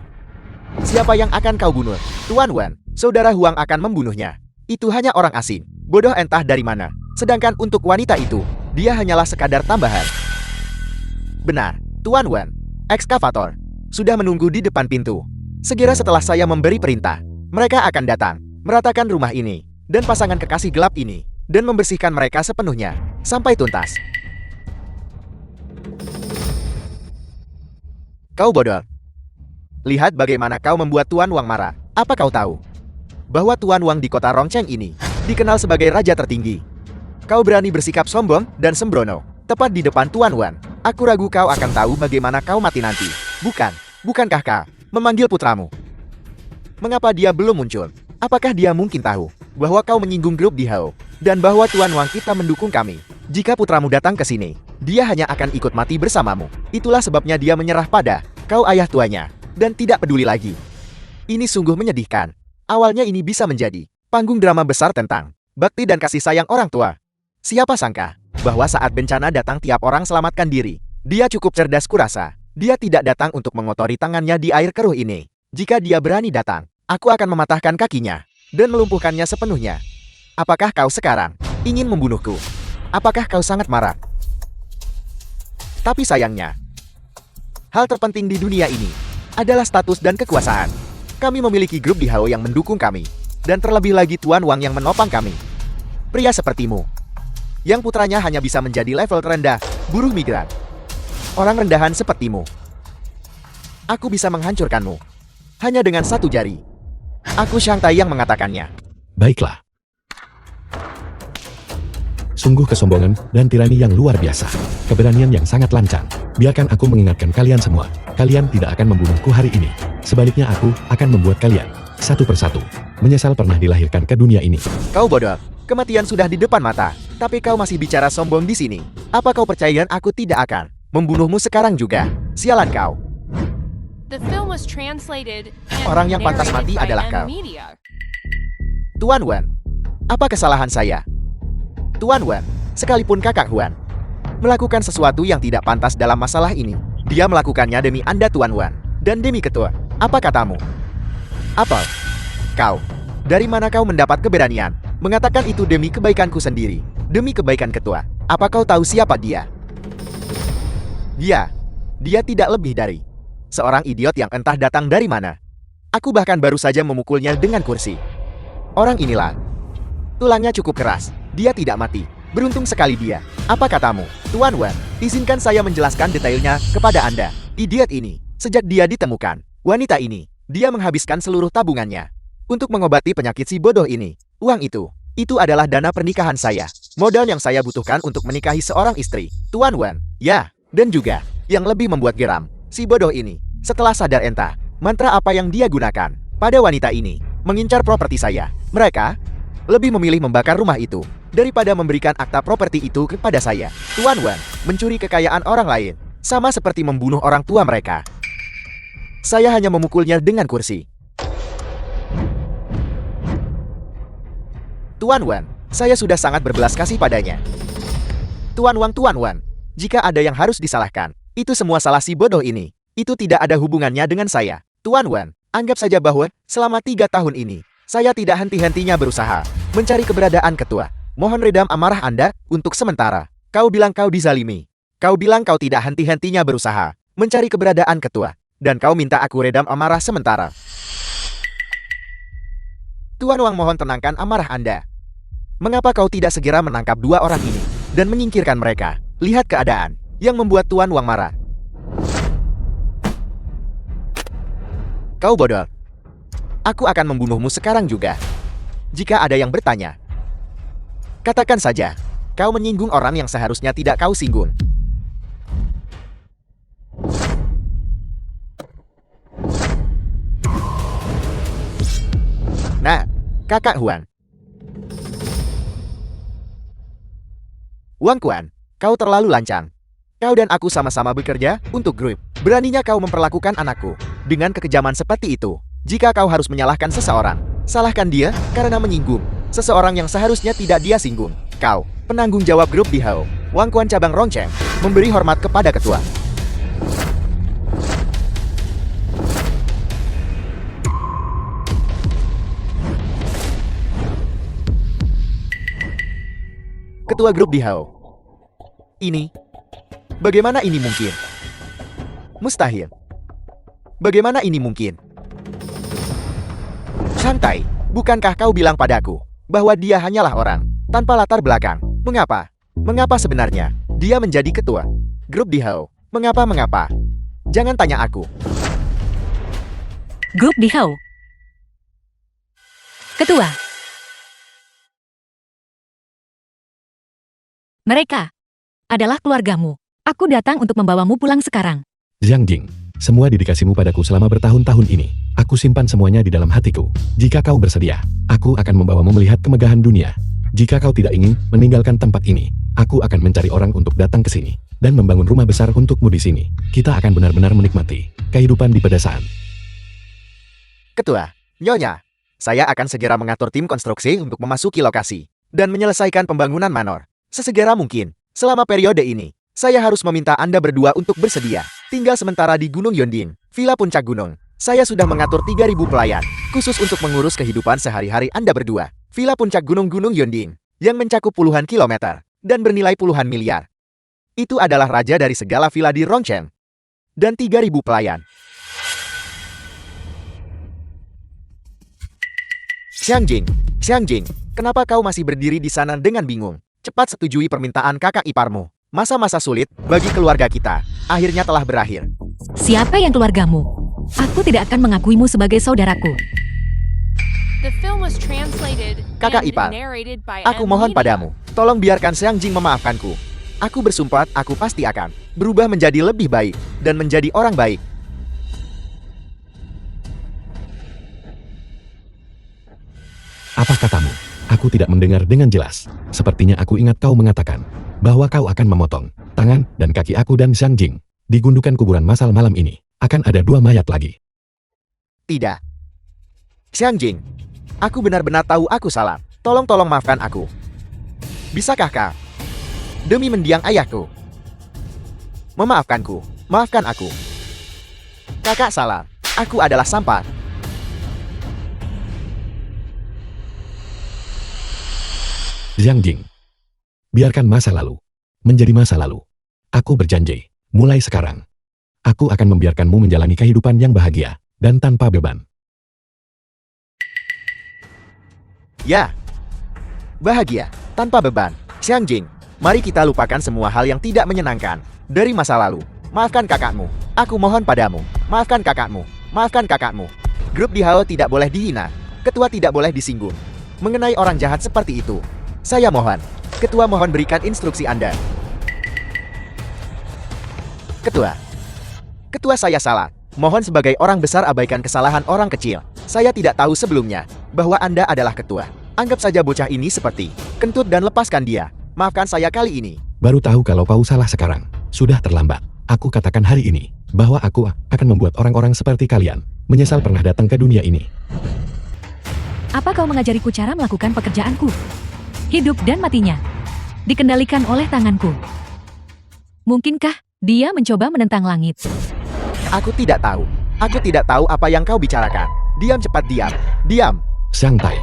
A: Siapa yang akan kau bunuh? Tuan Wen, saudara Huang akan membunuhnya. Itu hanya orang asing, bodoh entah dari mana. Sedangkan untuk wanita itu, dia hanyalah sekadar tambahan. Benar, Tuan Wen, ekskavator sudah menunggu di depan pintu. Segera setelah saya memberi perintah, mereka akan datang, meratakan rumah ini, dan pasangan kekasih gelap ini, dan membersihkan mereka sepenuhnya, sampai tuntas. Kau bodoh. Lihat bagaimana kau membuat Tuan Wang marah. Apa kau tahu bahwa Tuan Wang di kota Rongcheng ini dikenal sebagai raja tertinggi? Kau berani bersikap sombong dan sembrono, tepat di depan Tuan Wen. Aku ragu kau akan tahu bagaimana kau mati nanti. Bukankah kau memanggil putramu? Mengapa dia belum muncul? Apakah dia mungkin tahu bahwa kau menyinggung grup di Hao, dan bahwa Tuan Wang kita mendukung kami? Jika putramu datang ke sini, dia hanya akan ikut mati bersamamu. Itulah sebabnya dia menyerah pada kau ayah tuanya, dan tidak peduli lagi. Ini sungguh menyedihkan. Awalnya ini bisa menjadi panggung drama besar tentang bakti dan kasih sayang orang tua. Siapa sangka bahwa saat bencana datang tiap orang selamatkan diri. Dia cukup cerdas kurasa. Dia tidak datang untuk mengotori tangannya di air keruh ini. Jika dia berani datang, aku akan mematahkan kakinya dan melumpuhkannya sepenuhnya. Apakah kau sekarang ingin membunuhku? Apakah kau sangat marah? Tapi sayangnya, hal terpenting di dunia ini adalah status dan kekuasaan. Kami memiliki grup di Hao yang mendukung kami, dan terlebih lagi Tuan Wang yang menopang kami. Pria sepertimu, yang putranya hanya bisa menjadi level terendah, buruh migran. Orang rendahan sepertimu. Aku bisa menghancurkanmu hanya dengan satu jari. Aku Shang Tai yang mengatakannya.
B: Baiklah. Sungguh kesombongan dan tirani yang luar biasa. Keberanian yang sangat lancang. Biarkan aku mengingatkan kalian semua. Kalian tidak akan membunuhku hari ini. Sebaliknya aku akan membuat kalian satu persatu menyesal pernah dilahirkan ke dunia ini.
A: Kau bodoh. Kematian sudah di depan mata. Tapi kau masih bicara sombong di sini. Apa kau percaya aku tidak akan membunuhmu sekarang juga? Sialan kau.
C: The film was translated and
A: Orang yang pantas mati
C: narrated by
A: adalah
C: M
A: kau.
C: Media.
A: Tuan Wen, apa kesalahan saya? Tuan Wen, sekalipun kakak Huan melakukan sesuatu yang tidak pantas dalam masalah ini, dia melakukannya demi Anda Tuan Wen, dan demi ketua. Apa katamu? Apa? Kau, dari mana kau mendapat keberanian mengatakan itu demi kebaikanku sendiri, demi kebaikan ketua? Apa kau tahu siapa dia? Dia tidak lebih dari seorang idiot yang entah datang dari mana. Aku bahkan baru saja memukulnya dengan kursi. Orang inilah, tulangnya cukup keras, dia tidak mati. Beruntung sekali dia. Apa katamu, Tuan Wen? Izinkan saya menjelaskan detailnya kepada Anda. Idiot ini, sejak dia ditemukan, wanita ini, dia menghabiskan seluruh tabungannya untuk mengobati penyakit si bodoh ini. Uang itu adalah dana pernikahan saya. Modal yang saya butuhkan untuk menikahi seorang istri. Tuan Wen, ya, dan juga, yang lebih membuat geram, si bodoh ini, setelah sadar entah, mantra apa yang dia gunakan pada wanita ini, mengincar properti saya. Mereka lebih memilih membakar rumah itu daripada memberikan akta properti itu kepada saya. Tuan Wen, mencuri kekayaan orang lain sama seperti membunuh orang tua mereka. Saya hanya memukulnya dengan kursi. Tuan Wan, saya sudah sangat berbelas kasih padanya. Tuan Wan, jika ada yang harus disalahkan, itu semua salah si bodoh ini. Itu tidak ada hubungannya dengan saya. Tuan Wan, anggap saja bahwa selama 3 tahun ini, saya tidak henti-hentinya berusaha mencari keberadaan ketua. Mohon redam amarah Anda untuk sementara. Kau bilang kau dizalimi. Kau bilang kau tidak henti-hentinya berusaha mencari keberadaan ketua. Dan kau minta aku redam amarah sementara. Tuan Wang, mohon tenangkan amarah Anda. Mengapa kau tidak segera menangkap 2 orang ini dan menyingkirkan mereka? Lihat keadaan yang membuat Tuan Wang marah. Kau bodoh. Aku akan membunuhmu sekarang juga. Jika ada yang bertanya, katakan saja, kau menyinggung orang yang seharusnya tidak kau singgung. Nah, Kakak Huang. Wang Quan, kau terlalu lancang. Kau dan aku sama-sama bekerja untuk grup. Beraninya kau memperlakukan anakku dengan kekejaman seperti itu. Jika kau harus menyalahkan seseorang, salahkan dia karena menyinggung seseorang yang seharusnya tidak dia singgung. Kau, penanggung jawab grup di Hao, Wang Quan cabang Rongcheng, memberi hormat kepada ketua. Ketua grup di Hao. Ini, bagaimana ini mungkin? Mustahil. Bagaimana ini mungkin? Santai, bukankah kau bilang padaku bahwa dia hanyalah orang tanpa latar belakang? Mengapa? Mengapa sebenarnya dia menjadi ketua grup di Hao? Mengapa? Jangan tanya aku.
D: Grup di Hao. Ketua. Mereka adalah keluargamu. Aku datang untuk membawamu pulang sekarang.
B: Zhang Jing, semua dedikasimu padaku selama bertahun-tahun ini, aku simpan semuanya di dalam hatiku. Jika kau bersedia, aku akan membawamu melihat kemegahan dunia. Jika kau tidak ingin meninggalkan tempat ini, aku akan mencari orang untuk datang ke sini dan membangun rumah besar untukmu di sini. Kita akan benar-benar menikmati kehidupan di pedesaan.
A: Ketua, Nyonya, saya akan segera mengatur tim konstruksi untuk memasuki lokasi dan menyelesaikan pembangunan manor sesegera mungkin. Selama periode ini, saya harus meminta Anda berdua untuk bersedia tinggal sementara di Gunung Yonding, Villa Puncak Gunung. Saya sudah mengatur 3.000 pelayan khusus untuk mengurus kehidupan sehari-hari Anda berdua. Villa Puncak Gunung Yonding yang mencakup puluhan kilometer dan bernilai puluhan miliar. Itu adalah raja dari segala villa di Rongcheng. Dan 3.000 pelayan. Xiang Jing, kenapa kau masih berdiri di sana dengan bingung? Cepat setujui permintaan kakak iparmu. Masa-masa sulit bagi keluarga kita akhirnya telah berakhir.
D: Siapa yang keluargamu? Aku tidak akan mengakuimu sebagai saudaraku.
C: The film was translated
A: Kakak
C: and
A: ipar,
C: narrated by
A: aku
C: M.
A: mohon
C: Lina.
A: padamu, tolong biarkan Xiang Jing memaafkanku. Aku bersumpah aku pasti akan berubah menjadi lebih baik dan menjadi orang baik.
B: Apa katamu? Aku tidak mendengar dengan jelas. Sepertinya aku ingat kau mengatakan bahwa kau akan memotong tangan dan kaki aku dan Zhang Jing. Di gundukan kuburan masal malam ini, akan ada 2 mayat lagi.
A: Tidak. Xiang Jing, aku benar-benar tahu aku salah. Tolong maafkan aku. Bisakah kau? Demi mendiang ayahku. Memaafkanku. Maafkan aku. Kakak salah. Aku adalah sampah.
B: Zhang Jing, biarkan masa lalu menjadi masa lalu. Aku berjanji, mulai sekarang, aku akan membiarkanmu menjalani kehidupan yang bahagia dan tanpa beban.
A: Ya. Bahagia, tanpa beban. Xiang Jing, mari kita lupakan semua hal yang tidak menyenangkan dari masa lalu. Maafkan kakakmu. Aku mohon padamu. Maafkan kakakmu. Maafkan kakakmu. Grup di Hao tidak boleh dihina. Ketua tidak boleh disinggung. Mengenai orang jahat seperti itu, saya mohon. Ketua mohon berikan instruksi Anda. Ketua saya salah. Mohon sebagai orang besar abaikan kesalahan orang kecil. Saya tidak tahu sebelumnya bahwa Anda adalah ketua. Anggap saja bocah ini seperti kentut dan lepaskan dia. Maafkan saya kali ini.
B: Baru tahu kalau kau salah sekarang. Sudah terlambat. Aku katakan hari ini, bahwa aku akan membuat orang-orang seperti kalian menyesal pernah datang ke dunia ini.
D: Apa kau mengajariku cara melakukan pekerjaanku? Hidup dan matinya dikendalikan oleh tanganku. Mungkinkah dia mencoba menentang langit?
A: Aku tidak tahu. Aku tidak tahu apa yang kau bicarakan. Diam cepat, diam. Diam.
B: Xiang Tai.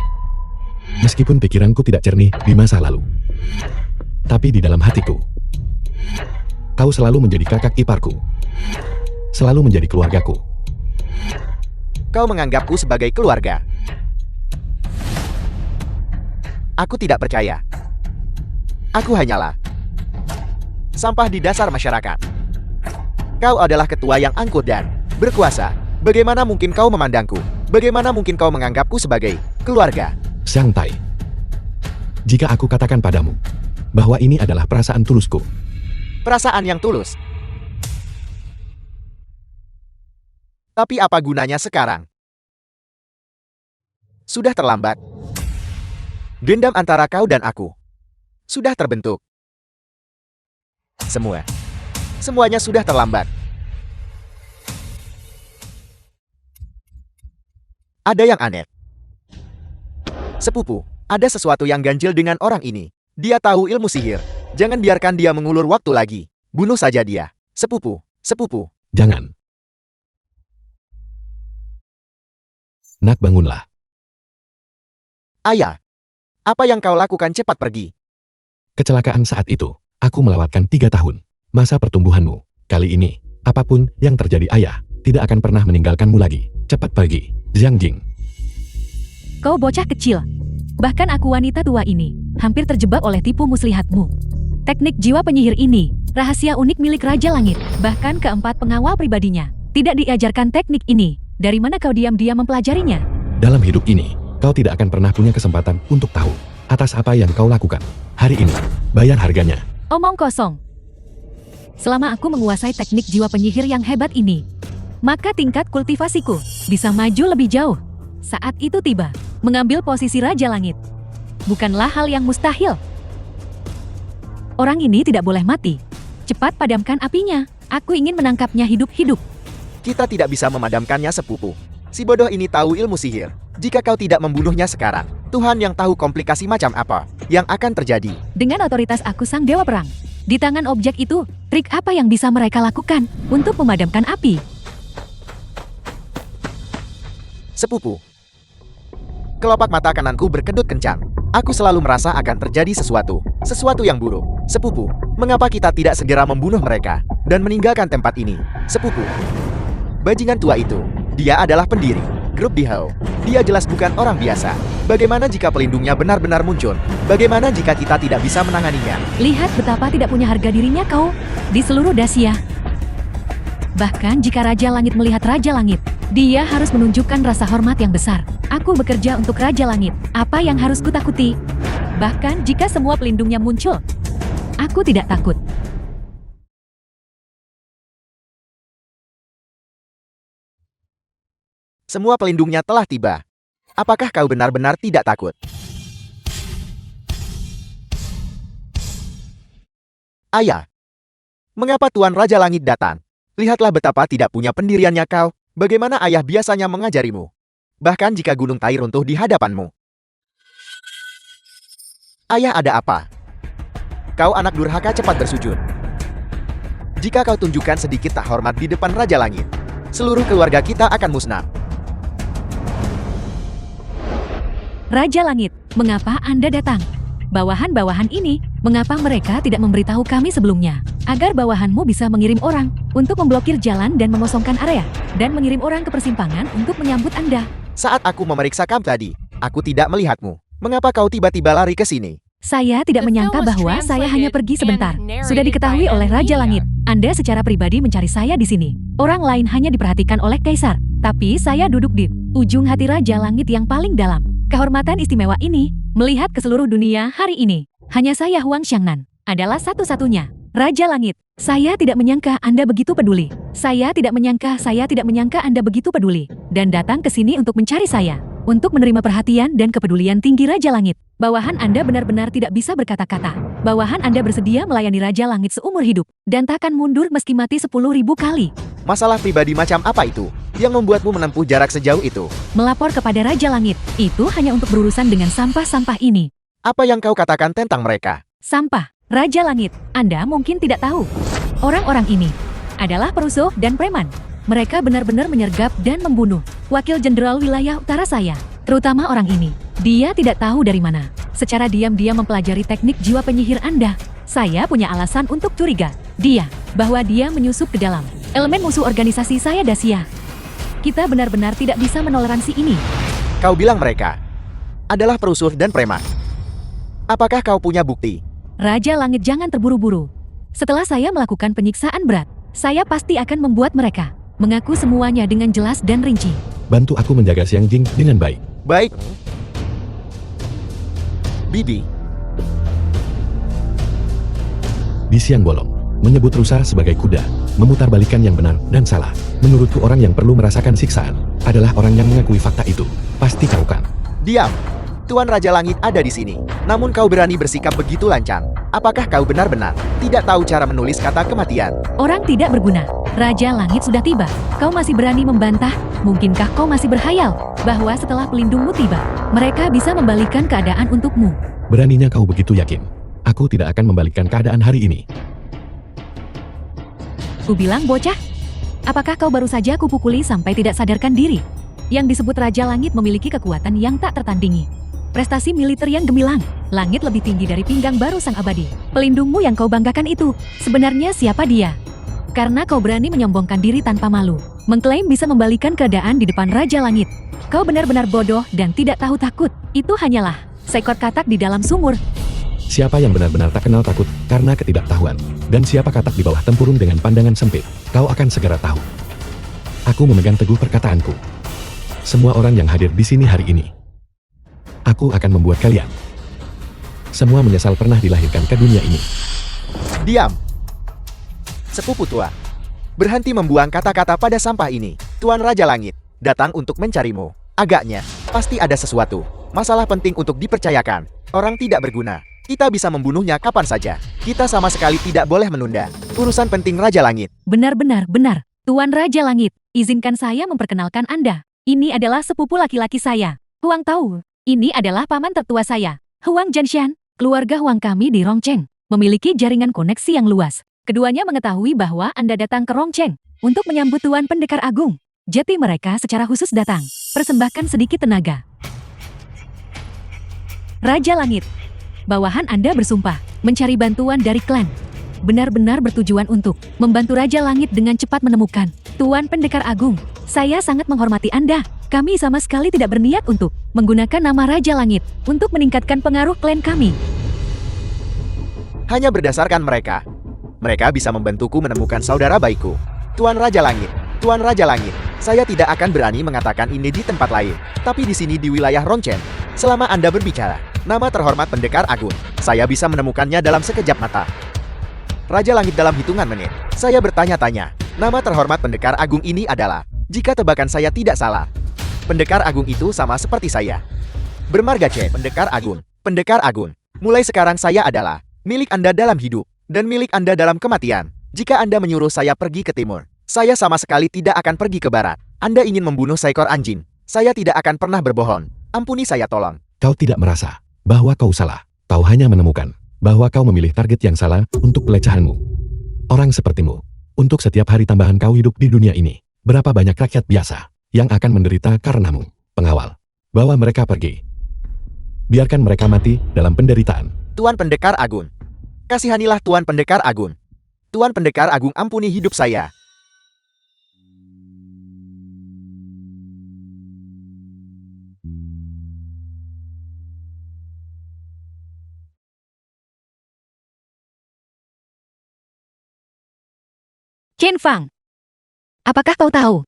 B: Meskipun pikiranku tidak jernih di masa lalu, tapi di dalam hatiku, kau selalu menjadi kakak iparku. Selalu menjadi keluargaku.
A: Kau menganggapku sebagai keluarga. Aku tidak percaya. Aku hanyalah sampah di dasar masyarakat. Kau adalah ketua yang angkuh dan berkuasa. Bagaimana mungkin kau memandangku? Bagaimana mungkin kau menganggapku sebagai keluarga?
B: Xiang Tai. Jika aku katakan padamu bahwa ini adalah perasaan tulusku.
A: Perasaan yang tulus. Tapi apa gunanya sekarang? Sudah terlambat. Dendam antara kau dan aku sudah terbentuk. Semuanya sudah terlambat. Ada yang aneh. Sepupu, ada sesuatu yang ganjil dengan orang ini. Dia tahu ilmu sihir. Jangan biarkan dia mengulur waktu lagi. Bunuh saja dia. Sepupu.
B: Jangan. Nak, bangunlah.
A: Ayah, apa yang kau lakukan? Cepat pergi.
B: Kecelakaan saat itu, aku melewatkan 3 tahun. Masa pertumbuhanmu. Kali ini, apapun yang terjadi ayah, tidak akan pernah meninggalkanmu lagi. Cepat pergi, Zhang Jing.
D: Kau bocah kecil. Bahkan aku wanita tua ini, hampir terjebak oleh tipu muslihatmu. Teknik jiwa penyihir ini, rahasia unik milik Raja Langit. Bahkan keempat pengawal pribadinya, tidak diajarkan teknik ini. Dari mana kau diam-diam mempelajarinya?
B: Dalam hidup ini, kau tidak akan pernah punya kesempatan untuk tahu atas apa yang kau lakukan. Hari ini, bayar harganya.
D: Omong kosong. Selama aku menguasai teknik jiwa penyihir yang hebat ini, maka tingkat kultivasiku bisa maju lebih jauh. Saat itu tiba, mengambil posisi Raja Langit bukanlah hal yang mustahil. Orang ini tidak boleh mati. Cepat padamkan apinya. Aku ingin menangkapnya hidup-hidup.
A: Kita tidak bisa memadamkannya, sepupu. Si bodoh ini tahu ilmu sihir. Jika kau tidak membunuhnya sekarang, Tuhan yang tahu komplikasi macam apa yang akan terjadi.
D: Dengan otoritas aku sang dewa perang, di tangan objek itu, trik apa yang bisa mereka lakukan untuk memadamkan api?
A: Sepupu. Kelopak mata kananku berkedut kencang. Aku selalu merasa akan terjadi sesuatu yang buruk. Sepupu, mengapa kita tidak segera membunuh mereka dan meninggalkan tempat ini? Sepupu. Bajingan tua itu, dia adalah pendiri grup Bihau. Dia jelas bukan orang biasa. Bagaimana jika pelindungnya benar-benar muncul? Bagaimana jika kita tidak bisa menanganinya?
D: Lihat betapa tidak punya harga dirinya kau di seluruh Dacia. Bahkan jika Raja Langit melihat Raja Langit, dia harus menunjukkan rasa hormat yang besar. Aku bekerja untuk Raja Langit. Apa yang harus kutakuti? Bahkan jika semua pelindungnya muncul, aku tidak takut.
A: Semua pelindungnya telah tiba. Apakah kau benar-benar tidak takut? Ayah, mengapa Tuan Raja Langit datang? Lihatlah betapa tidak punya pendiriannya kau. Bagaimana ayah biasanya mengajarimu? Bahkan jika gunung Tai runtuh di hadapanmu. Ayah, ada apa? Kau anak durhaka, cepat bersujud. Jika kau tunjukkan sedikit tak hormat di depan Raja Langit, seluruh keluarga kita akan musnah.
D: Raja Langit, mengapa Anda datang? Bawahan-bawahan ini, mengapa mereka tidak memberitahu kami sebelumnya? Agar bawahanmu bisa mengirim orang untuk memblokir jalan dan mengosongkan area, dan mengirim orang ke persimpangan untuk menyambut Anda.
A: Saat aku memeriksa kamu tadi, aku tidak melihatmu. Mengapa kau tiba-tiba lari ke sini?
D: Saya tidak menyangka bahwa saya hanya pergi sebentar. Sudah diketahui oleh Raja Langit. Anda secara pribadi mencari saya di sini. Orang lain hanya diperhatikan oleh Kaisar. Tapi saya duduk di ujung hati Raja Langit yang paling dalam. Kehormatan istimewa ini, melihat ke seluruh dunia hari ini. Hanya saya Huang Xiangnan, adalah satu-satunya. Raja Langit, saya tidak menyangka Anda begitu peduli. Saya tidak menyangka Anda begitu peduli. Dan datang ke sini untuk mencari saya. Untuk menerima perhatian dan kepedulian tinggi Raja Langit. Bawahan Anda benar-benar tidak bisa berkata-kata. Bawahan Anda bersedia melayani Raja Langit seumur hidup, dan takkan mundur meski mati 10.000 kali.
A: Masalah pribadi macam apa itu yang membuatmu menempuh jarak sejauh itu?
D: Melapor kepada Raja Langit, itu hanya untuk berurusan dengan sampah-sampah ini.
A: Apa yang kau katakan tentang mereka?
D: Sampah, Raja Langit, Anda mungkin tidak tahu. Orang-orang ini adalah perusuh dan preman. Mereka benar-benar menyergap dan membunuh Wakil Jenderal Wilayah Utara saya, terutama orang ini. Dia tidak tahu dari mana. Secara diam-diam mempelajari teknik jiwa penyihir Anda. Saya punya alasan untuk curiga. Bahwa dia menyusup ke dalam elemen musuh organisasi saya, Dacia. Kita benar-benar tidak bisa menoleransi ini.
A: Kau bilang mereka adalah perusuh dan preman. Apakah kau punya bukti?
D: Raja Langit, jangan terburu-buru. Setelah saya melakukan penyiksaan berat, saya pasti akan membuat mereka mengaku semuanya dengan jelas dan rinci.
B: Bantu aku menjaga Xiang Jing dengan baik.
A: Baik. Bibi,
B: Di Siang Bolong, menyebut rusa sebagai kuda, memutarbalikkan yang benar dan salah. Menurutku orang yang perlu merasakan siksaan adalah orang yang mengakui fakta itu. Pasti kau kan?
A: diam. Tuan Raja Langit ada di sini. Namun kau berani bersikap begitu lancang. Apakah kau benar-benar tidak tahu cara menulis kata kematian?
D: Orang tidak berguna. Raja Langit sudah tiba. Kau masih berani membantah? Mungkinkah kau masih berhayal bahwa setelah pelindungmu tiba, mereka bisa membalikkan keadaan untukmu?
B: Beraninya kau begitu yakin? Aku tidak akan membalikkan keadaan hari ini.
D: Ku bilang bocah. Apakah kau baru saja kupukuli sampai tidak sadarkan diri? Yang disebut Raja Langit memiliki kekuatan yang tak tertandingi. Prestasi militer yang gemilang. Langit lebih tinggi dari pinggang baru sang abadi. Pelindungmu yang kau banggakan itu, sebenarnya siapa dia? Karena kau berani menyombongkan diri tanpa malu, mengklaim bisa membalikan keadaan di depan Raja Langit. Kau benar-benar bodoh dan tidak tahu takut. Itu hanyalah seekor katak di dalam sumur.
B: Siapa yang benar-benar tak kenal takut karena ketidaktahuan? Dan siapa katak di bawah tempurung dengan pandangan sempit? Kau akan segera tahu. Aku memegang teguh perkataanku. Semua orang yang hadir di sini hari ini, aku akan membuat kalian semua menyesal pernah dilahirkan ke dunia ini.
A: Diam. Sepupu tua, berhenti membuang kata-kata pada sampah ini. Tuan Raja Langit datang untuk mencarimu. Agaknya pasti ada sesuatu masalah penting untuk dipercayakan. Orang tidak berguna. Kita bisa membunuhnya kapan saja. Kita sama sekali tidak boleh menunda urusan penting Raja Langit.
D: Benar-benar benar. Tuan Raja Langit, izinkan saya memperkenalkan Anda. Ini adalah sepupu laki-laki saya, Huang Tao. Ini adalah paman tertua saya, Huang Zhanshan. Keluarga Huang kami di Rongcheng memiliki jaringan koneksi yang luas. Keduanya mengetahui bahwa Anda datang ke Rongcheng untuk menyambut Tuan Pendekar Agung. Jadi mereka secara khusus datang. Persembahkan sedikit tenaga. Raja Langit, bawahan Anda bersumpah mencari bantuan dari klan. Benar-benar bertujuan untuk membantu Raja Langit dengan cepat menemukan Tuan Pendekar Agung. Saya sangat menghormati Anda. Kami sama sekali tidak berniat untuk menggunakan nama Raja Langit untuk meningkatkan pengaruh klan kami.
A: Hanya berdasarkan mereka. Mereka bisa membantuku menemukan saudara baikku. Tuan Raja Langit, Tuan Raja Langit, saya tidak akan berani mengatakan ini di tempat lain. Tapi di sini di wilayah Rongcheng, selama Anda berbicara, nama terhormat Pendekar Agung, saya bisa menemukannya dalam sekejap mata. Raja Langit dalam hitungan menit, saya bertanya-tanya, nama terhormat Pendekar Agung ini adalah, jika tebakan saya tidak salah, Pendekar Agung itu sama seperti saya. Bermarga C, Pendekar Agung. Pendekar Agung, mulai sekarang saya adalah milik Anda dalam hidup dan milik Anda dalam kematian. Jika Anda menyuruh saya pergi ke timur, saya sama sekali tidak akan pergi ke barat. Anda ingin membunuh seekor anjing, saya tidak akan pernah berbohong. Ampuni saya tolong.
B: Kau tidak merasa bahwa kau salah. Kau hanya menemukan bahwa kau memilih target yang salah untuk pelecehanmu. Orang sepertimu, untuk setiap hari tambahan kau hidup di dunia ini, berapa banyak rakyat biasa yang akan menderita karenamu. Pengawal, bawa mereka pergi. Biarkan mereka mati dalam penderitaan.
A: Tuan Pendekar Agung, kasihanilah Tuan Pendekar Agung. Tuan Pendekar Agung, ampuni hidup saya.
D: Chen Fang, apakah kau tahu?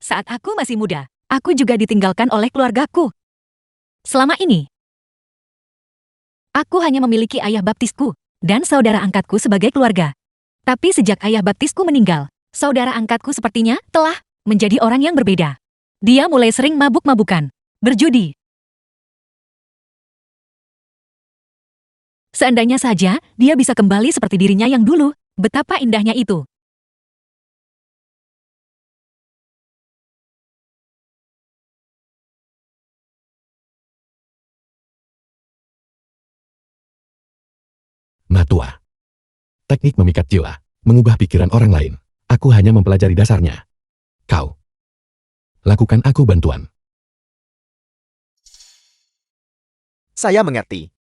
D: Saat aku masih muda, aku juga ditinggalkan oleh keluargaku. Selama ini, aku hanya memiliki ayah baptisku dan saudara angkatku sebagai keluarga. Tapi sejak ayah baptisku meninggal, saudara angkatku sepertinya telah menjadi orang yang berbeda. Dia mulai sering mabuk-mabukan, berjudi, Seandainya saja dia bisa kembali seperti dirinya yang dulu, betapa indahnya itu.
B: Matua. Teknik memikat jiwa, mengubah pikiran orang lain. Aku hanya mempelajari dasarnya. Kau. Lakukan aku bantuan.
A: Saya mengerti.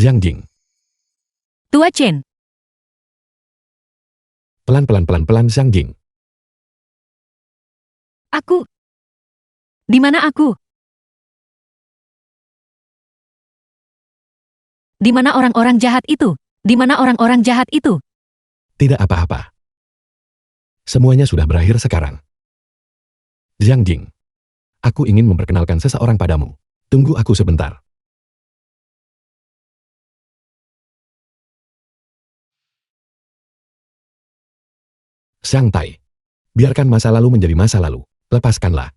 B: Jiang Jing.
D: Tua Chen,
B: Pelan-pelan Jiang Jing.
D: aku. Di mana aku? Di mana orang-orang jahat itu? Di mana orang-orang jahat itu?
B: Tidak apa-apa. Semuanya sudah berakhir sekarang. Jiang Jing. Aku ingin memperkenalkan seseorang padamu. Tunggu aku sebentar. Xiang Tai. Biarkan masa lalu menjadi masa lalu. Lepaskanlah.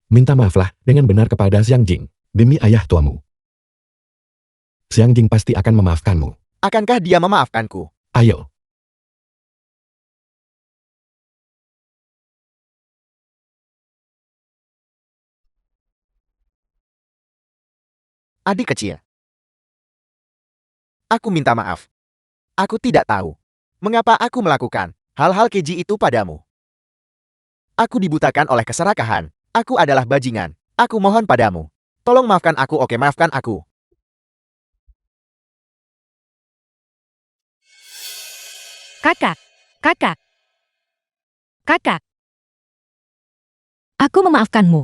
B: Minta maaflah dengan benar kepada Xiang Jing, demi ayah tuamu. Xiang Jing pasti akan memaafkanmu.
A: Akankah dia memaafkanku?
B: Ayo.
A: Adik kecil. Aku minta maaf. Aku tidak tahu mengapa aku melakukan hal-hal keji itu padamu. Aku dibutakan oleh keserakahan. Aku adalah bajingan. Aku mohon padamu. Tolong maafkan aku, oke, maafkan aku.
D: Kakak, kakak, kakak. Aku memaafkanmu.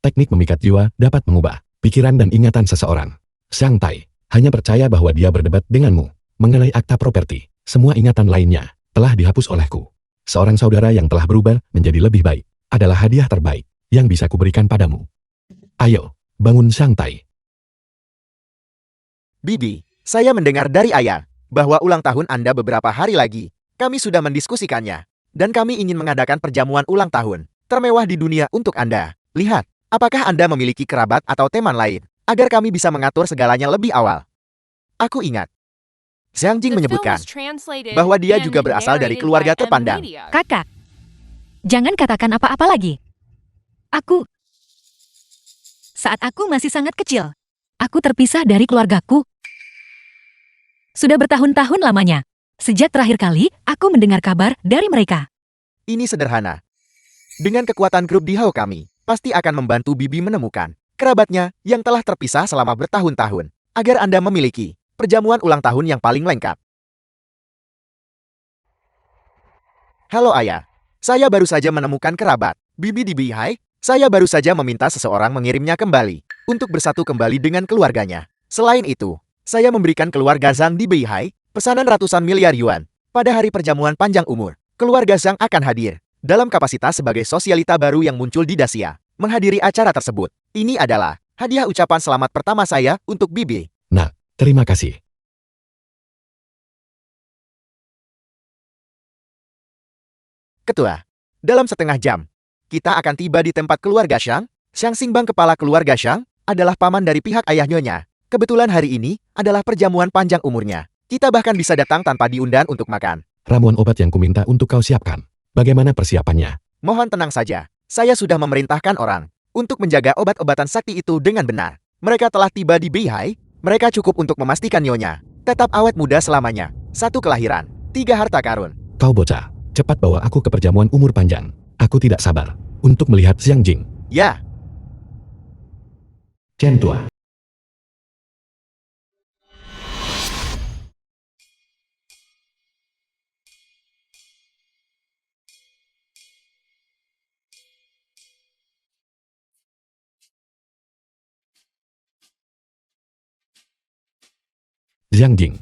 B: Teknik memikat jiwa dapat mengubah pikiran dan ingatan seseorang. Xiang Tai hanya percaya bahwa dia berdebat denganmu mengenai akta properti. Semua ingatan lainnya telah dihapus olehku. Seorang saudara yang telah berubah menjadi lebih baik adalah hadiah terbaik yang bisa kuberikan padamu. Ayo, bangun Xiang Tai.
A: Bibi, saya mendengar dari ayah bahwa ulang tahun Anda beberapa hari lagi. Kami sudah mendiskusikannya. Dan kami ingin mengadakan perjamuan ulang tahun termewah di dunia untuk Anda. Lihat, apakah Anda memiliki kerabat atau teman lain agar kami bisa mengatur segalanya lebih awal. Aku ingat. Xiang Jing
C: The film
A: menyebutkan
C: was translated
A: bahwa dia
C: and
A: juga berasal dari
C: narrated
A: keluarga
C: by M.
A: terpandang.
C: Media.
D: Kakak, jangan katakan apa-apa lagi. Saat aku masih sangat kecil, aku terpisah dari keluargaku. Sudah bertahun-tahun lamanya. Sejak terakhir kali aku mendengar kabar dari mereka.
A: Ini sederhana. Dengan kekuatan grup di Hao kami, pasti akan membantu Bibi menemukan kerabatnya yang telah terpisah selama bertahun-tahun, agar Anda memiliki perjamuan ulang tahun yang paling lengkap. Halo ayah, saya baru saja menemukan kerabat Bibi di Beihai. Saya baru saja meminta seseorang mengirimnya kembali untuk bersatu kembali dengan keluarganya. Selain itu, saya memberikan keluarga Zhang di Beihai pesanan ratusan miliar yuan. Pada hari perjamuan panjang umur, keluarga Zhang akan hadir dalam kapasitas sebagai sosialita baru yang muncul di Dacia, menghadiri acara tersebut. Ini adalah hadiah ucapan selamat pertama saya untuk Bibi.
B: Nah, terima kasih.
A: Ketua, dalam setengah jam, kita akan tiba di tempat keluarga Shang. Shang Xingbang, kepala keluarga Shang, adalah paman dari pihak ayah nyonya. Kebetulan hari ini adalah perjamuan panjang umurnya. Kita bahkan bisa datang tanpa diundang untuk makan.
B: Ramuan obat yang kuminta untuk kau siapkan. Bagaimana persiapannya?
A: Mohon tenang saja. Saya sudah memerintahkan orang untuk menjaga obat-obatan sakti itu dengan benar. Mereka telah tiba di Beihai. Mereka cukup untuk memastikan nyonya tetap awet muda selamanya. 1 kelahiran, 3 harta karun.
B: Kau bocah, cepat bawa aku ke perjamuan umur panjang. Aku tidak sabar untuk melihat Xiang Jing.
A: Ya,
B: Chen tua. Xiang Jing.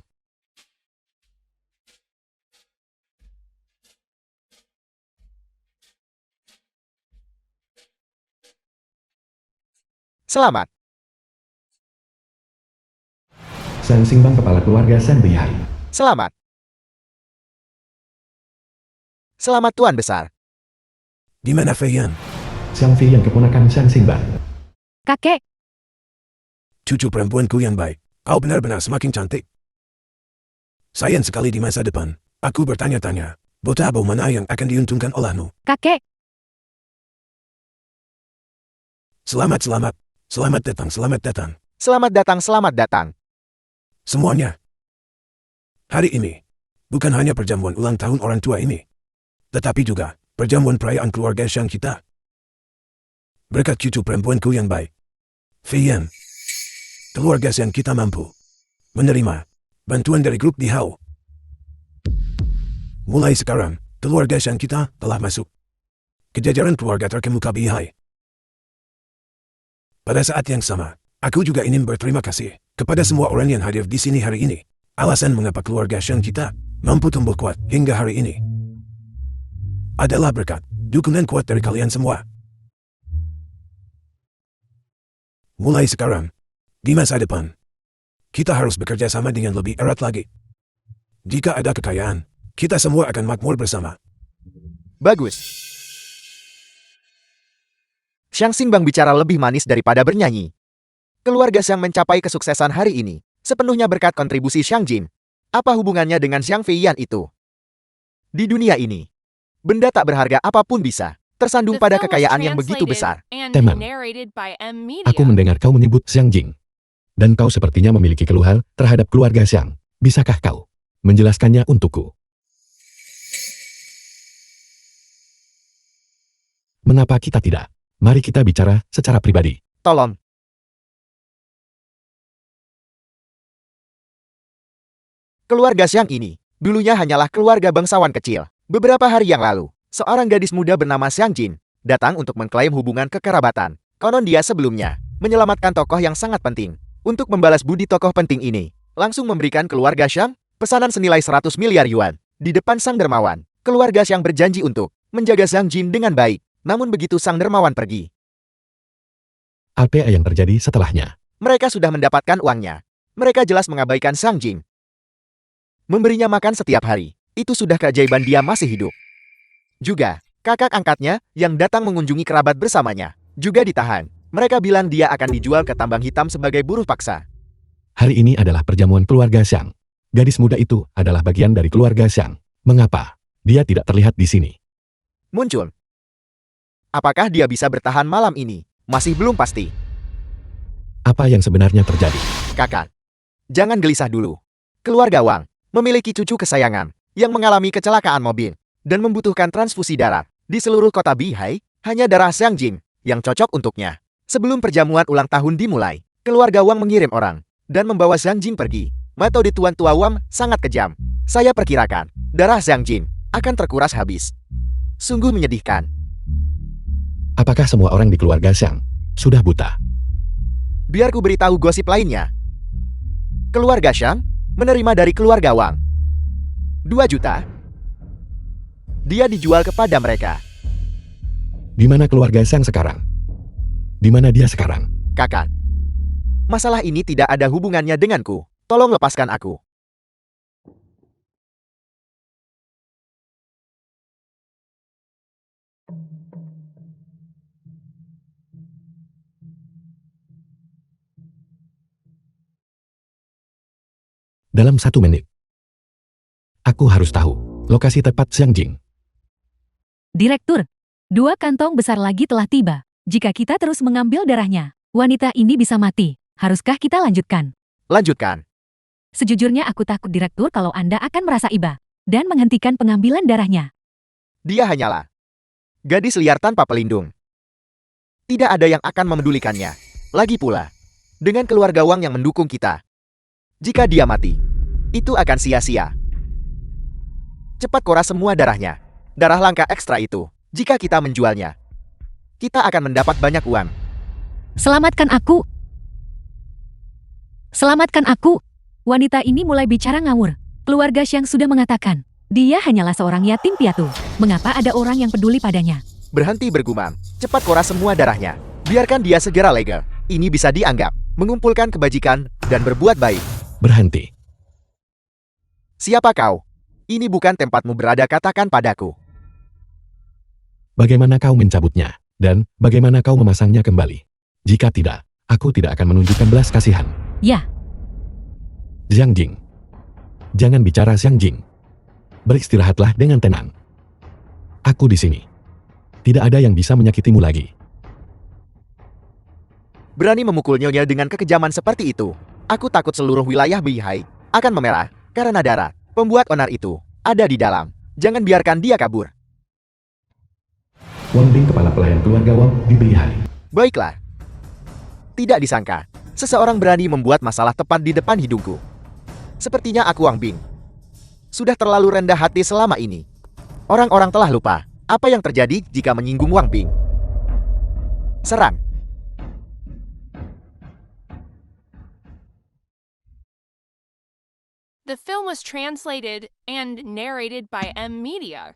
A: Selamat.
B: Sang Singbang kepala keluarga Sang Bihai.
A: Selamat. Selamat Tuan Besar.
E: Di mana Fei Yan?
B: Sang Fi yang keponakan Sang Singbang.
D: Kakek,
E: Cucu perempuanku yang baik. Kau benar-benar semakin cantik. Sayang sekali di masa depan. Aku bertanya-tanya, botabo mana yang akan diuntungkan olehmu?
D: kakek,
E: Selamat, selamat. Selamat datang, selamat datang.
A: Selamat datang, selamat datang.
E: Semuanya. Hari ini, bukan hanya perjamuan ulang tahun orang tua ini, tetapi juga perjamuan perayaan keluarga Shang kita. Berkat cucu perempuanku yang baik, Fei Yan, keluarga Shang kita mampu menerima bantuan dari grup di Hao. Mulai sekarang, keluarga Shang kita telah masuk ke jajaran keluarga terkemuka Bihai. Pada saat yang sama, aku juga ingin berterima kasih kepada semua orang yang hadir di sini hari ini. Alasan mengapa keluarga Shang kita mampu tumbuh kuat hingga hari ini adalah berkat dukungan kuat dari kalian semua. Mulai sekarang, di masa depan, kita harus bekerja sama dengan lebih erat lagi. Jika ada kekayaan, kita semua akan makmur bersama.
A: Bagus. Shang Singbang bicara lebih manis daripada bernyanyi. Keluarga Shang mencapai kesuksesan hari ini, sepenuhnya berkat kontribusi Shang Jin. Apa hubungannya dengan Xiang Fei Yan itu? Di dunia ini, benda tak berharga apapun bisa tersandung
C: The
A: pada
C: film was
A: kekayaan yang begitu
C: translated
A: besar.
C: and
B: Teman.
C: narrated by M Media.
B: Aku mendengar kau menyebut Xiang Jing. Dan kau sepertinya memiliki keluhan terhadap keluarga Xiang. Bisakah kau menjelaskannya untukku? Mengapa kita tidak? Mari kita bicara secara pribadi.
A: Tolong. Keluarga Xiang ini, dulunya hanyalah keluarga bangsawan kecil. Beberapa hari yang lalu, seorang gadis muda bernama Xiang Jin datang untuk mengklaim hubungan kekerabatan. Konon dia sebelumnya menyelamatkan tokoh yang sangat penting. Untuk membalas budi tokoh penting ini, langsung memberikan keluarga Xiang pesanan senilai 100 miliar yuan. Di depan sang dermawan, keluarga Xiang berjanji untuk menjaga Xiang Jin dengan baik. Namun begitu sang dermawan pergi,
B: Apa yang terjadi setelahnya?
A: mereka sudah mendapatkan uangnya. Mereka jelas mengabaikan Xiang Jin. Memberinya makan setiap hari. Itu sudah keajaiban dia masih hidup. Juga, kakak angkatnya yang datang mengunjungi kerabat bersamanya juga ditahan. Mereka bilang dia akan dijual ke tambang hitam sebagai buruh paksa.
B: Hari ini adalah perjamuan keluarga Xiang. Gadis muda itu adalah bagian dari keluarga Xiang. Mengapa dia tidak terlihat di sini?
A: Muncul. Apakah dia bisa bertahan malam ini? Masih belum pasti.
B: Apa yang sebenarnya terjadi?
A: Kakak, jangan gelisah dulu. Keluarga Wang memiliki cucu kesayangan yang mengalami kecelakaan mobil dan membutuhkan transfusi darah. Di seluruh kota Bihai, hanya darah Xiang Jing yang cocok untuknya. Sebelum perjamuan ulang tahun dimulai, keluarga Wang mengirim orang dan membawa Xiang Jing pergi. Metode Tuan Tua Wang sangat kejam. Saya perkirakan darah Xiang Jing akan terkuras habis. Sungguh menyedihkan.
B: Apakah semua orang di keluarga Xiang sudah buta?
A: Biar ku beritahu gosip lainnya. Keluarga Xiang menerima dari keluarga Wang 2 juta. Dia dijual kepada mereka.
B: Di mana keluarga Xiang sekarang? Di mana dia sekarang?
A: Kakak, masalah ini tidak ada hubungannya denganku. Tolong lepaskan aku.
B: Dalam 1 menit. Aku harus tahu lokasi tepat Xiang Jing.
D: Direktur. 2 kantong besar lagi telah tiba. Jika kita terus mengambil darahnya, wanita ini bisa mati. Haruskah kita lanjutkan?
A: Lanjutkan.
D: Sejujurnya aku takut Direktur kalau Anda akan merasa iba dan menghentikan pengambilan darahnya.
A: Dia hanyalah gadis liar tanpa pelindung. Tidak ada yang akan memedulikannya. Lagi pula, dengan keluarga Wang yang mendukung kita, jika dia mati, itu akan sia-sia. Cepat koras semua darahnya. Darah langka ekstra itu, jika kita menjualnya, kita akan mendapat banyak uang.
D: Selamatkan aku! Selamatkan aku! Wanita ini mulai bicara ngawur. Keluarga Xiang sudah mengatakan, dia hanyalah seorang yatim piatu. Mengapa ada orang yang peduli padanya?
A: Berhenti bergumam. Cepat koras semua darahnya. Biarkan dia segera lega. ini bisa dianggap mengumpulkan kebajikan dan berbuat baik.
B: Berhenti.
A: Siapa kau? Ini bukan tempatmu berada, katakan padaku.
B: Bagaimana kau mencabutnya? Dan bagaimana kau memasangnya kembali? Jika tidak, aku tidak akan menunjukkan belas kasihan.
D: Ya,
B: Xiang Jing. Jangan bicara Xiang Jing. Beristirahatlah dengan tenang. Aku di sini. Tidak ada yang bisa menyakitimu lagi.
A: Berani memukul nyonya dengan kekejaman seperti itu. Aku takut seluruh wilayah Beihai akan memerah karena darah pembuat onar itu ada di dalam. Jangan biarkan dia kabur.
B: Wang Bing, kepala pelayan keluarga Wang di Beihai.
A: Baiklah. Tidak disangka, seseorang berani membuat masalah tepat di depan hidungku. Sepertinya aku Wang Bing sudah terlalu rendah hati selama ini. Orang-orang telah lupa apa yang terjadi jika menyinggung Wang Bing. Serang.
C: The film was translated and narrated by M Media.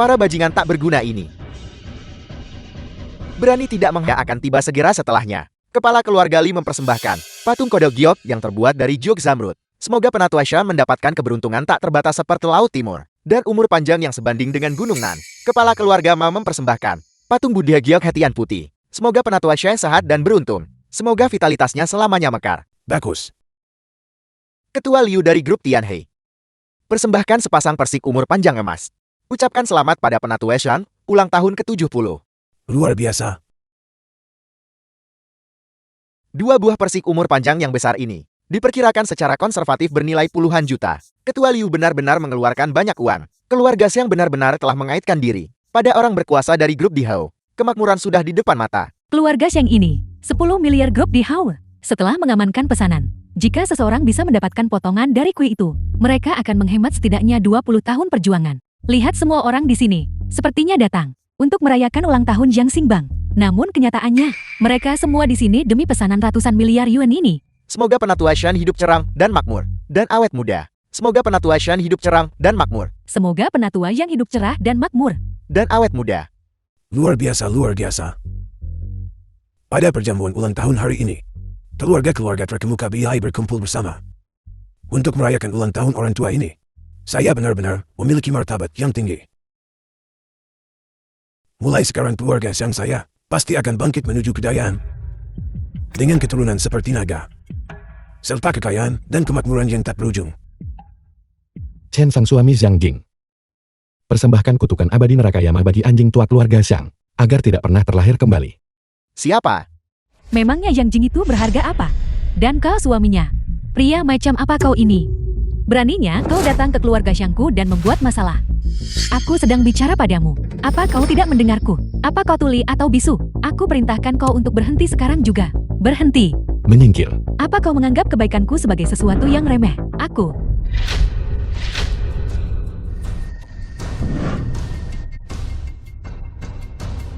A: Para bajingan tak berguna ini berani tidak akan tiba segera setelahnya. Kepala keluarga Li mempersembahkan patung kodok giok yang terbuat dari juk zamrud. Semoga penatua Shan mendapatkan keberuntungan tak terbatas seperti Laut Timur dan umur panjang yang sebanding dengan Gunung Nan. Kepala keluarga Ma mempersembahkan patung Buddha giok hetian putih. Semoga penatua Shan sehat dan beruntung. Semoga vitalitasnya selamanya mekar.
E: Bagus.
A: Ketua Liu dari grup Tianhe persembahkan sepasang persik umur panjang emas. Ucapkan selamat pada penatua Shan, ulang tahun ke-70.
E: Luar biasa.
A: 2 buah persik umur panjang yang besar ini diperkirakan secara konservatif bernilai puluhan juta. Ketua Liu benar-benar mengeluarkan banyak uang. Keluarga Xiang benar-benar telah mengaitkan diri pada orang berkuasa dari grup Dihao. Kemakmuran sudah di depan mata.
D: keluarga Xiang ini, 10 miliar grup di Hao. Setelah mengamankan pesanan, jika seseorang bisa mendapatkan potongan dari kue itu, mereka akan menghemat setidaknya 20 tahun perjuangan. Lihat semua orang di sini, sepertinya datang untuk merayakan ulang tahun Jiang Xingbang. Namun kenyataannya, mereka semua di sini demi pesanan ratusan miliar yuan ini.
A: Semoga penatua Shan hidup cerang dan makmur dan awet muda. Semoga penatua Shan hidup cerang dan makmur
D: Semoga penatua yang hidup cerah dan makmur.
A: dan awet muda.
E: Luar biasa, luar biasa. Pada perjamuan ulang tahun hari ini, keluarga-keluarga terkemuka Beihai berkumpul bersama untuk merayakan ulang tahun orang tua ini. Saya benar-benar memiliki martabat yang tinggi. Mulai sekarang keluarga Xiang saya pasti akan bangkit menuju kejayaan dengan keturunan seperti naga, serta kekayaan dan kemakmuran yang tak berujung.
B: Chen sang suami Xiang Jing. Persembahkan kutukan abadi neraka Yama bagi anjing tua keluarga Xiang, agar tidak pernah terlahir kembali.
A: Siapa?
D: Memangnya Yang Jing itu berharga apa? Dan kau suaminya? Pria macam apa kau ini? Beraninya kau datang ke keluarga Xiangku dan membuat masalah. Aku sedang bicara padamu. Apa kau tidak mendengarku? Apa kau tuli atau bisu? Aku perintahkan kau untuk berhenti sekarang juga. Berhenti.
B: Menyingkir.
D: Apa kau menganggap kebaikanku sebagai sesuatu yang remeh? Aku.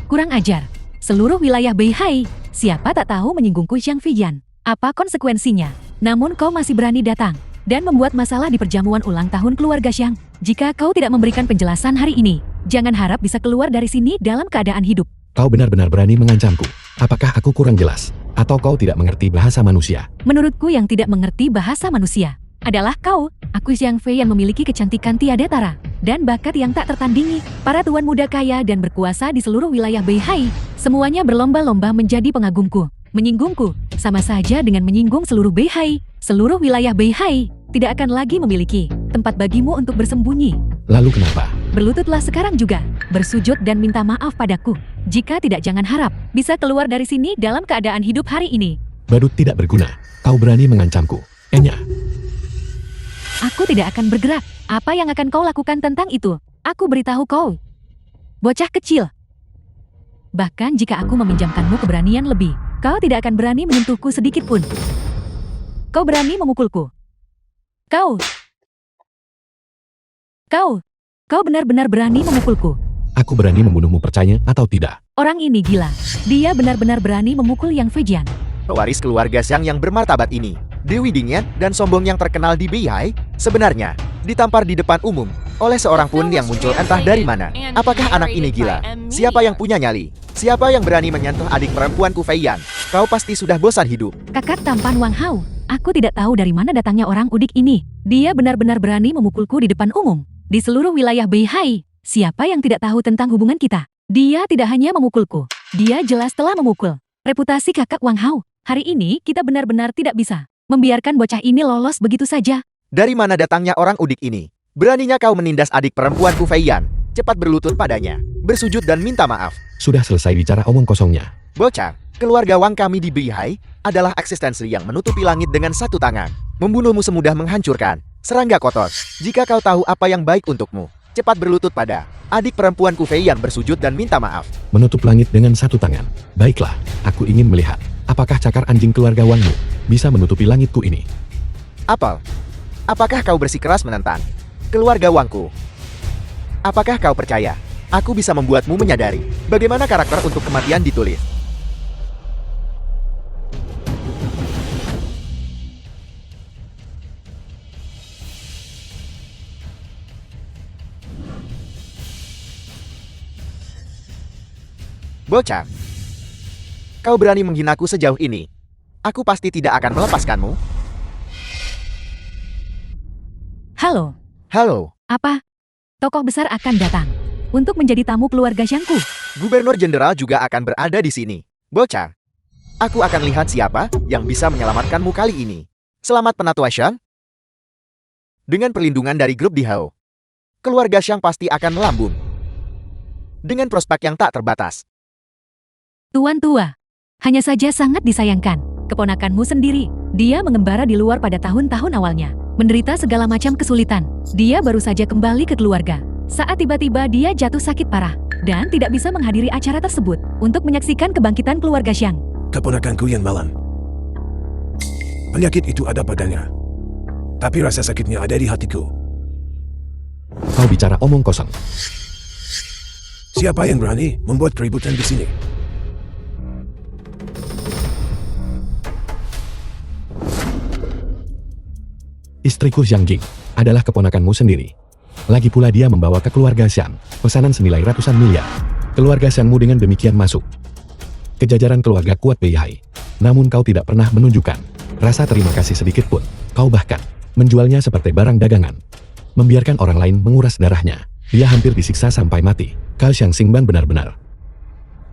D: Kurang ajar. Seluruh wilayah Beihai, siapa tak tahu menyinggungku Xiang Fiyan. Apa konsekuensinya? Namun kau masih berani datang dan membuat masalah di perjamuan ulang tahun keluarga Xiang. Jika kau tidak memberikan penjelasan hari ini, jangan harap bisa keluar dari sini dalam keadaan hidup.
B: Kau benar-benar berani mengancamku. Apakah aku kurang jelas? Atau kau tidak mengerti bahasa manusia?
D: Menurutku yang tidak mengerti bahasa manusia adalah kau. Aku Xiang Fei yang memiliki kecantikan tiada tara dan bakat yang tak tertandingi. Para tuan muda kaya dan berkuasa di seluruh wilayah Beihai, semuanya berlomba-lomba menjadi pengagumku. Menyinggungku, sama saja dengan menyinggung seluruh Beihai. Seluruh wilayah Beihai tidak akan lagi memiliki tempat bagimu untuk bersembunyi.
B: Lalu kenapa?
D: Berlututlah sekarang juga, bersujud dan minta maaf padaku. Jika tidak, jangan harap bisa keluar dari sini dalam keadaan hidup hari ini.
B: Badut tidak berguna. Kau berani mengancamku. Enya.
D: Aku tidak akan bergerak. Apa yang akan kau lakukan tentang itu? Aku beritahu kau. Bocah kecil. Bahkan jika aku meminjamkanmu keberanian lebih, kau tidak akan berani menyentuhku sedikit pun. Kau berani memukulku. Kau benar-benar berani memukulku.
B: Aku berani membunuhmu, percaya atau tidak.
D: Orang ini gila. Dia benar-benar berani memukul Yang Feijian.
A: Pewaris keluarga Xiang yang bermartabat ini, Dewi dingin dan sombong yang terkenal di Beihai, sebenarnya ditampar di depan umum oleh seorang pun yang muncul entah dari mana. Apakah anak ini gila? Siapa yang punya nyali? Siapa yang berani menyentuh adik perempuanku Feiyan? Kau pasti sudah bosan hidup.
D: Kakak tampan Wang Hao. Aku tidak tahu dari mana datangnya orang udik ini. Dia benar-benar berani memukulku di depan umum. Di seluruh wilayah Beihai. Siapa yang tidak tahu tentang hubungan kita? Dia tidak hanya memukulku. Dia jelas telah memukul reputasi kakak Wang Hao. Hari ini kita benar-benar tidak bisa membiarkan bocah ini lolos begitu saja.
A: Dari mana datangnya orang udik ini? Beraninya kau menindas adik perempuanku Feiyan. Cepat berlutut padanya, bersujud dan minta maaf.
B: Sudah selesai bicara omong kosongnya.
A: Bocah, keluarga Wang kami di Beihai adalah eksistensi yang menutupi langit dengan satu tangan. Membunuhmu semudah menghancurkan serangga kotor. Jika kau tahu apa yang baik untukmu, cepat berlutut pada adik perempuanku Feiyan, bersujud dan minta maaf.
B: Menutup langit dengan satu tangan. Baiklah, aku ingin melihat apakah cakar anjing keluarga Wangmu bisa menutupi langitku ini.
A: Apel, apakah kau bersikeras menentang keluarga Wangku? Apakah kau percaya aku bisa membuatmu menyadari bagaimana karakter untuk kematian ditulis? Bocah, kau berani menghinaku sejauh ini. Aku pasti tidak akan melepaskanmu.
D: Halo,
A: Halo,
D: apa? Tokoh besar akan datang untuk menjadi tamu keluarga Xiangku.
A: Gubernur Jenderal juga akan berada di sini. Bocah, aku akan lihat siapa yang bisa menyelamatkanmu kali ini. Selamat penatua Xiang. Dengan perlindungan dari grup Dihao, keluarga Xiang pasti akan melambung dengan prospek yang tak terbatas.
D: Tuan tua, hanya saja sangat disayangkan. Keponakanmu sendiri, dia mengembara di luar pada tahun-tahun awalnya. Menderita segala macam kesulitan. Dia baru saja kembali ke keluarga. Saat tiba-tiba dia jatuh sakit parah dan tidak bisa menghadiri acara tersebut untuk menyaksikan kebangkitan keluarga Xiang.
E: Keponakanku yang malang. Penyakit itu ada padanya. Tapi rasa sakitnya ada di hatiku.
B: Kau bicara omong kosong.
E: Siapa yang berani membuat keributan di sini?
B: Istriku Xiang Jing adalah keponakanmu sendiri. Lagi pula dia membawa ke keluarga Xiang pesanan senilai ratusan miliar. Keluarga Xiangmu dengan demikian masuk ke jajaran keluarga kuat Beihai. Namun kau tidak pernah menunjukkan rasa terima kasih sedikit pun. Kau bahkan menjualnya seperti barang dagangan. Membiarkan orang lain menguras darahnya. Dia hampir disiksa sampai mati. Kau Xiang Xingban benar-benar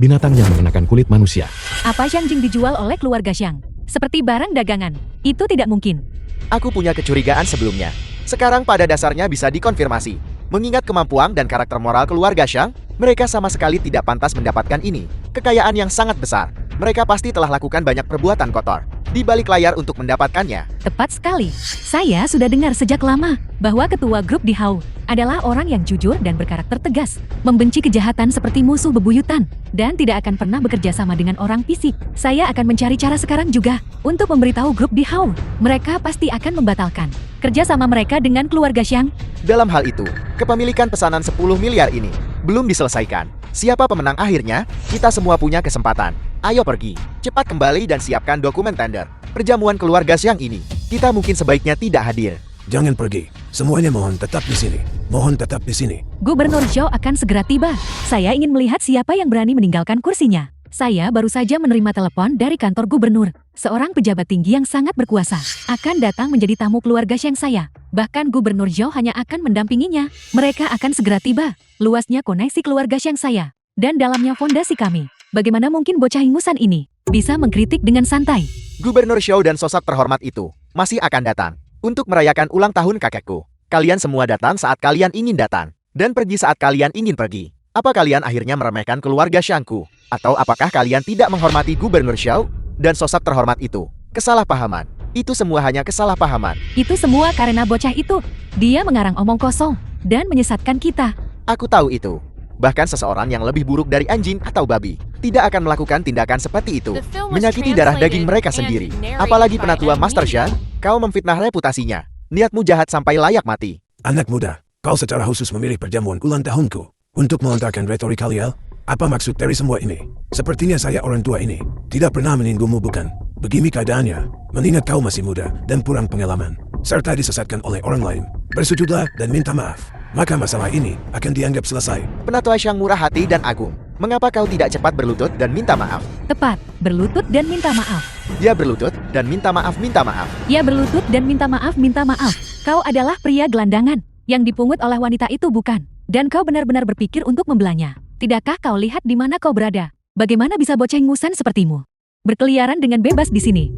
B: binatang yang mengenakan kulit manusia.
D: Apa Xiang Jing dijual oleh keluarga Xiang seperti barang dagangan? Itu tidak mungkin.
A: Aku punya kecurigaan sebelumnya. Sekarang pada dasarnya bisa dikonfirmasi. Mengingat kemampuan dan karakter moral keluarga Xiang, mereka sama sekali tidak pantas mendapatkan ini. Kekayaan yang sangat besar. Mereka pasti telah lakukan banyak perbuatan kotor di balik layar untuk mendapatkannya.
D: Tepat sekali. Saya sudah dengar sejak lama bahwa ketua grup Dihao adalah orang yang jujur dan berkarakter tegas, membenci kejahatan seperti musuh bebuyutan, dan tidak akan pernah bekerja sama dengan orang fisik. Saya akan mencari cara sekarang juga untuk memberitahu grup Dihao. Mereka pasti akan membatalkan kerja sama mereka dengan keluarga Xiang.
A: Dalam hal itu, kepemilikan pesanan 10 miliar ini belum diselesaikan. Siapa pemenang akhirnya? Kita semua punya kesempatan. Ayo pergi, cepat kembali dan siapkan dokumen tender perjamuan keluarga Xiang ini. Kita mungkin sebaiknya tidak hadir.
E: Jangan pergi. Semuanya mohon tetap di sini. Mohon tetap di sini.
D: Gubernur Zhou akan segera tiba. Saya ingin melihat siapa yang berani meninggalkan kursinya. Saya baru saja menerima telepon dari kantor gubernur. Seorang pejabat tinggi yang sangat berkuasa akan datang menjadi tamu keluarga Xiang saya. Bahkan Gubernur Zhou hanya akan mendampinginya. Mereka akan segera tiba. Luasnya koneksi keluarga Xiang saya dan dalamnya fondasi kami. Bagaimana mungkin bocah ingusan ini bisa mengkritik dengan santai?
A: Gubernur Zhou dan sosok terhormat itu masih akan datang untuk merayakan ulang tahun kakekku. Kalian semua datang saat kalian ingin datang dan pergi saat kalian ingin pergi. Apa kalian akhirnya meremehkan keluarga Xiangku? Atau apakah kalian tidak menghormati Gubernur Zhou dan sosok terhormat itu? Kesalahpahaman. Itu semua hanya kesalahpahaman.
D: Itu semua karena bocah itu. Dia mengarang omong kosong dan menyesatkan kita.
A: Aku tahu itu. Bahkan seseorang yang lebih buruk dari anjing atau babi tidak akan melakukan tindakan seperti itu. Menyakiti darah daging mereka sendiri. Apalagi penatua Master Xiang, kau memfitnah reputasinya. Niatmu jahat sampai layak mati.
E: Anak muda, kau secara khusus memilih perjamuan ulang tahunku. Untuk melontarkan retori kalian, apa maksud dari semua ini? Sepertinya saya orang tua ini tidak pernah meninggalmu, bukan? Begini keadaannya, mengingat kau masih muda dan kurang pengalaman, serta disesatkan oleh orang lain. Bersujudlah dan minta maaf. Maka masalah ini akan dianggap selesai.
A: Penatua Xiang murah hati dan agung. Mengapa kau tidak cepat berlutut dan minta maaf?
D: Tepat, berlutut dan minta maaf.
A: Dia berlutut dan minta maaf, minta maaf.
D: Ia berlutut dan minta maaf, minta maaf. Kau adalah pria gelandangan yang dipungut oleh wanita itu, bukan? Dan kau benar-benar berpikir untuk membelanya. Tidakkah kau lihat di mana kau berada? Bagaimana bisa bocah ingusan sepertimu berkeliaran dengan bebas di sini?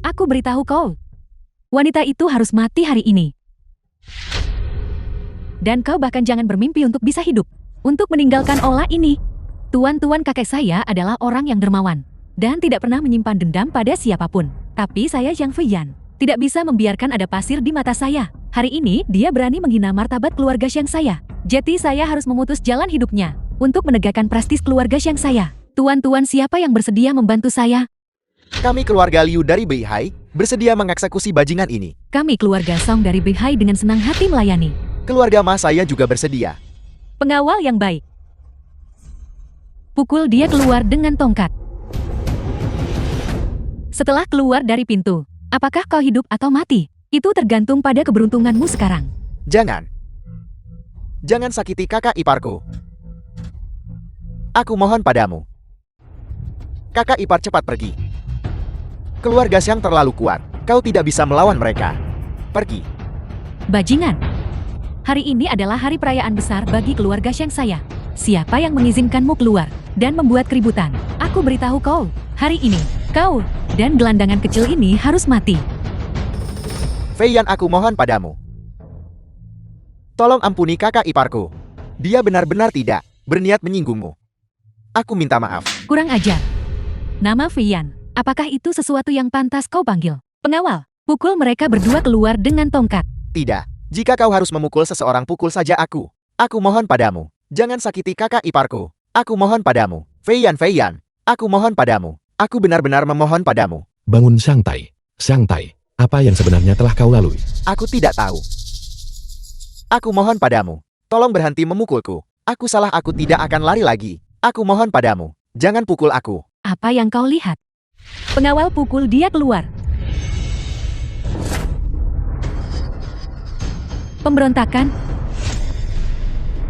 D: Aku beritahu kau, wanita itu harus mati hari ini. Dan kau bahkan jangan bermimpi untuk bisa hidup, untuk meninggalkan olah ini. Tuan-tuan kakek saya adalah orang yang dermawan, dan tidak pernah menyimpan dendam pada siapapun. Tapi saya Yang Feiyan tidak bisa membiarkan ada pasir di mata saya. Hari ini dia berani menghina martabat keluarga Xiang saya. Jadi saya harus memutus jalan hidupnya untuk menegakkan prestis keluarga Xiang saya. Tuan-tuan, siapa yang bersedia membantu saya?
A: Kami keluarga Liu dari Beihai bersedia mengeksekusi bajingan ini.
D: Kami keluarga Song dari Beihai dengan senang hati melayani.
A: Keluarga Ma saya juga bersedia.
D: Pengawal yang baik. Pukul dia keluar dengan tongkat. Setelah keluar dari pintu, apakah kau hidup atau mati? Itu tergantung pada keberuntunganmu sekarang.
A: Jangan. Jangan sakiti kakak iparku. Aku mohon padamu. Kakak ipar cepat pergi. Keluarga Xiang terlalu kuat. Kau tidak bisa melawan mereka. Pergi.
D: Bajingan. Hari ini adalah hari perayaan besar bagi keluarga Xiang saya. Siapa yang mengizinkanmu keluar dan membuat keributan? Aku beritahu kau, hari ini, kau dan gelandangan kecil ini harus mati.
A: Feiyan, aku mohon padamu. Tolong ampuni kakak iparku. Dia benar-benar tidak berniat menyinggungmu. Aku minta maaf.
D: Kurang ajar. Nama Feiyan, apakah itu sesuatu yang pantas kau panggil? Pengawal, pukul mereka berdua keluar dengan tongkat.
A: Tidak. Jika kau harus memukul seseorang, pukul saja aku. Aku mohon padamu. Jangan sakiti kakak iparku. Aku mohon padamu. Feiyan, Feiyan. Aku mohon padamu. Aku benar-benar memohon padamu.
B: Bangun Xiang Tai. Xiang Tai, apa yang sebenarnya telah kau lalui?
A: Aku tidak tahu. Aku mohon padamu. Tolong berhenti memukulku. Aku salah, aku tidak akan lari lagi. Aku mohon padamu. Jangan pukul aku.
D: Apa yang kau lihat? Pengawal pukul dia keluar. Pemberontakan.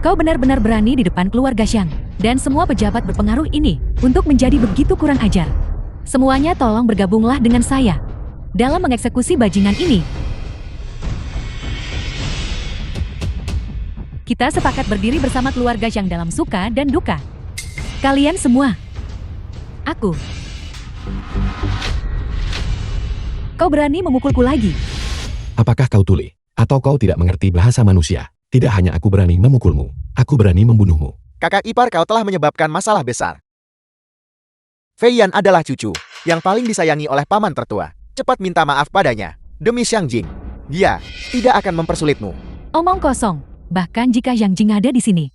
D: Kau benar-benar berani di depan keluarga Xiang dan semua pejabat berpengaruh ini untuk menjadi begitu kurang ajar. Semuanya tolong bergabunglah dengan saya dalam mengeksekusi bajingan ini. Kita sepakat berdiri bersama keluarga Xiang dalam suka dan duka. Kalian semua. Aku. Kau berani memukulku lagi?
B: Apakah kau tuli? Atau kau tidak mengerti bahasa manusia? Tidak hanya aku berani memukulmu, aku berani membunuhmu.
A: Kakak ipar kau telah menyebabkan masalah besar. Feiyan adalah cucu yang paling disayangi oleh paman tertua. Cepat minta maaf padanya. Demi Xiang Jing. Dia tidak akan mempersulitmu.
D: Omong kosong. Bahkan jika Yang Jing ada di sini,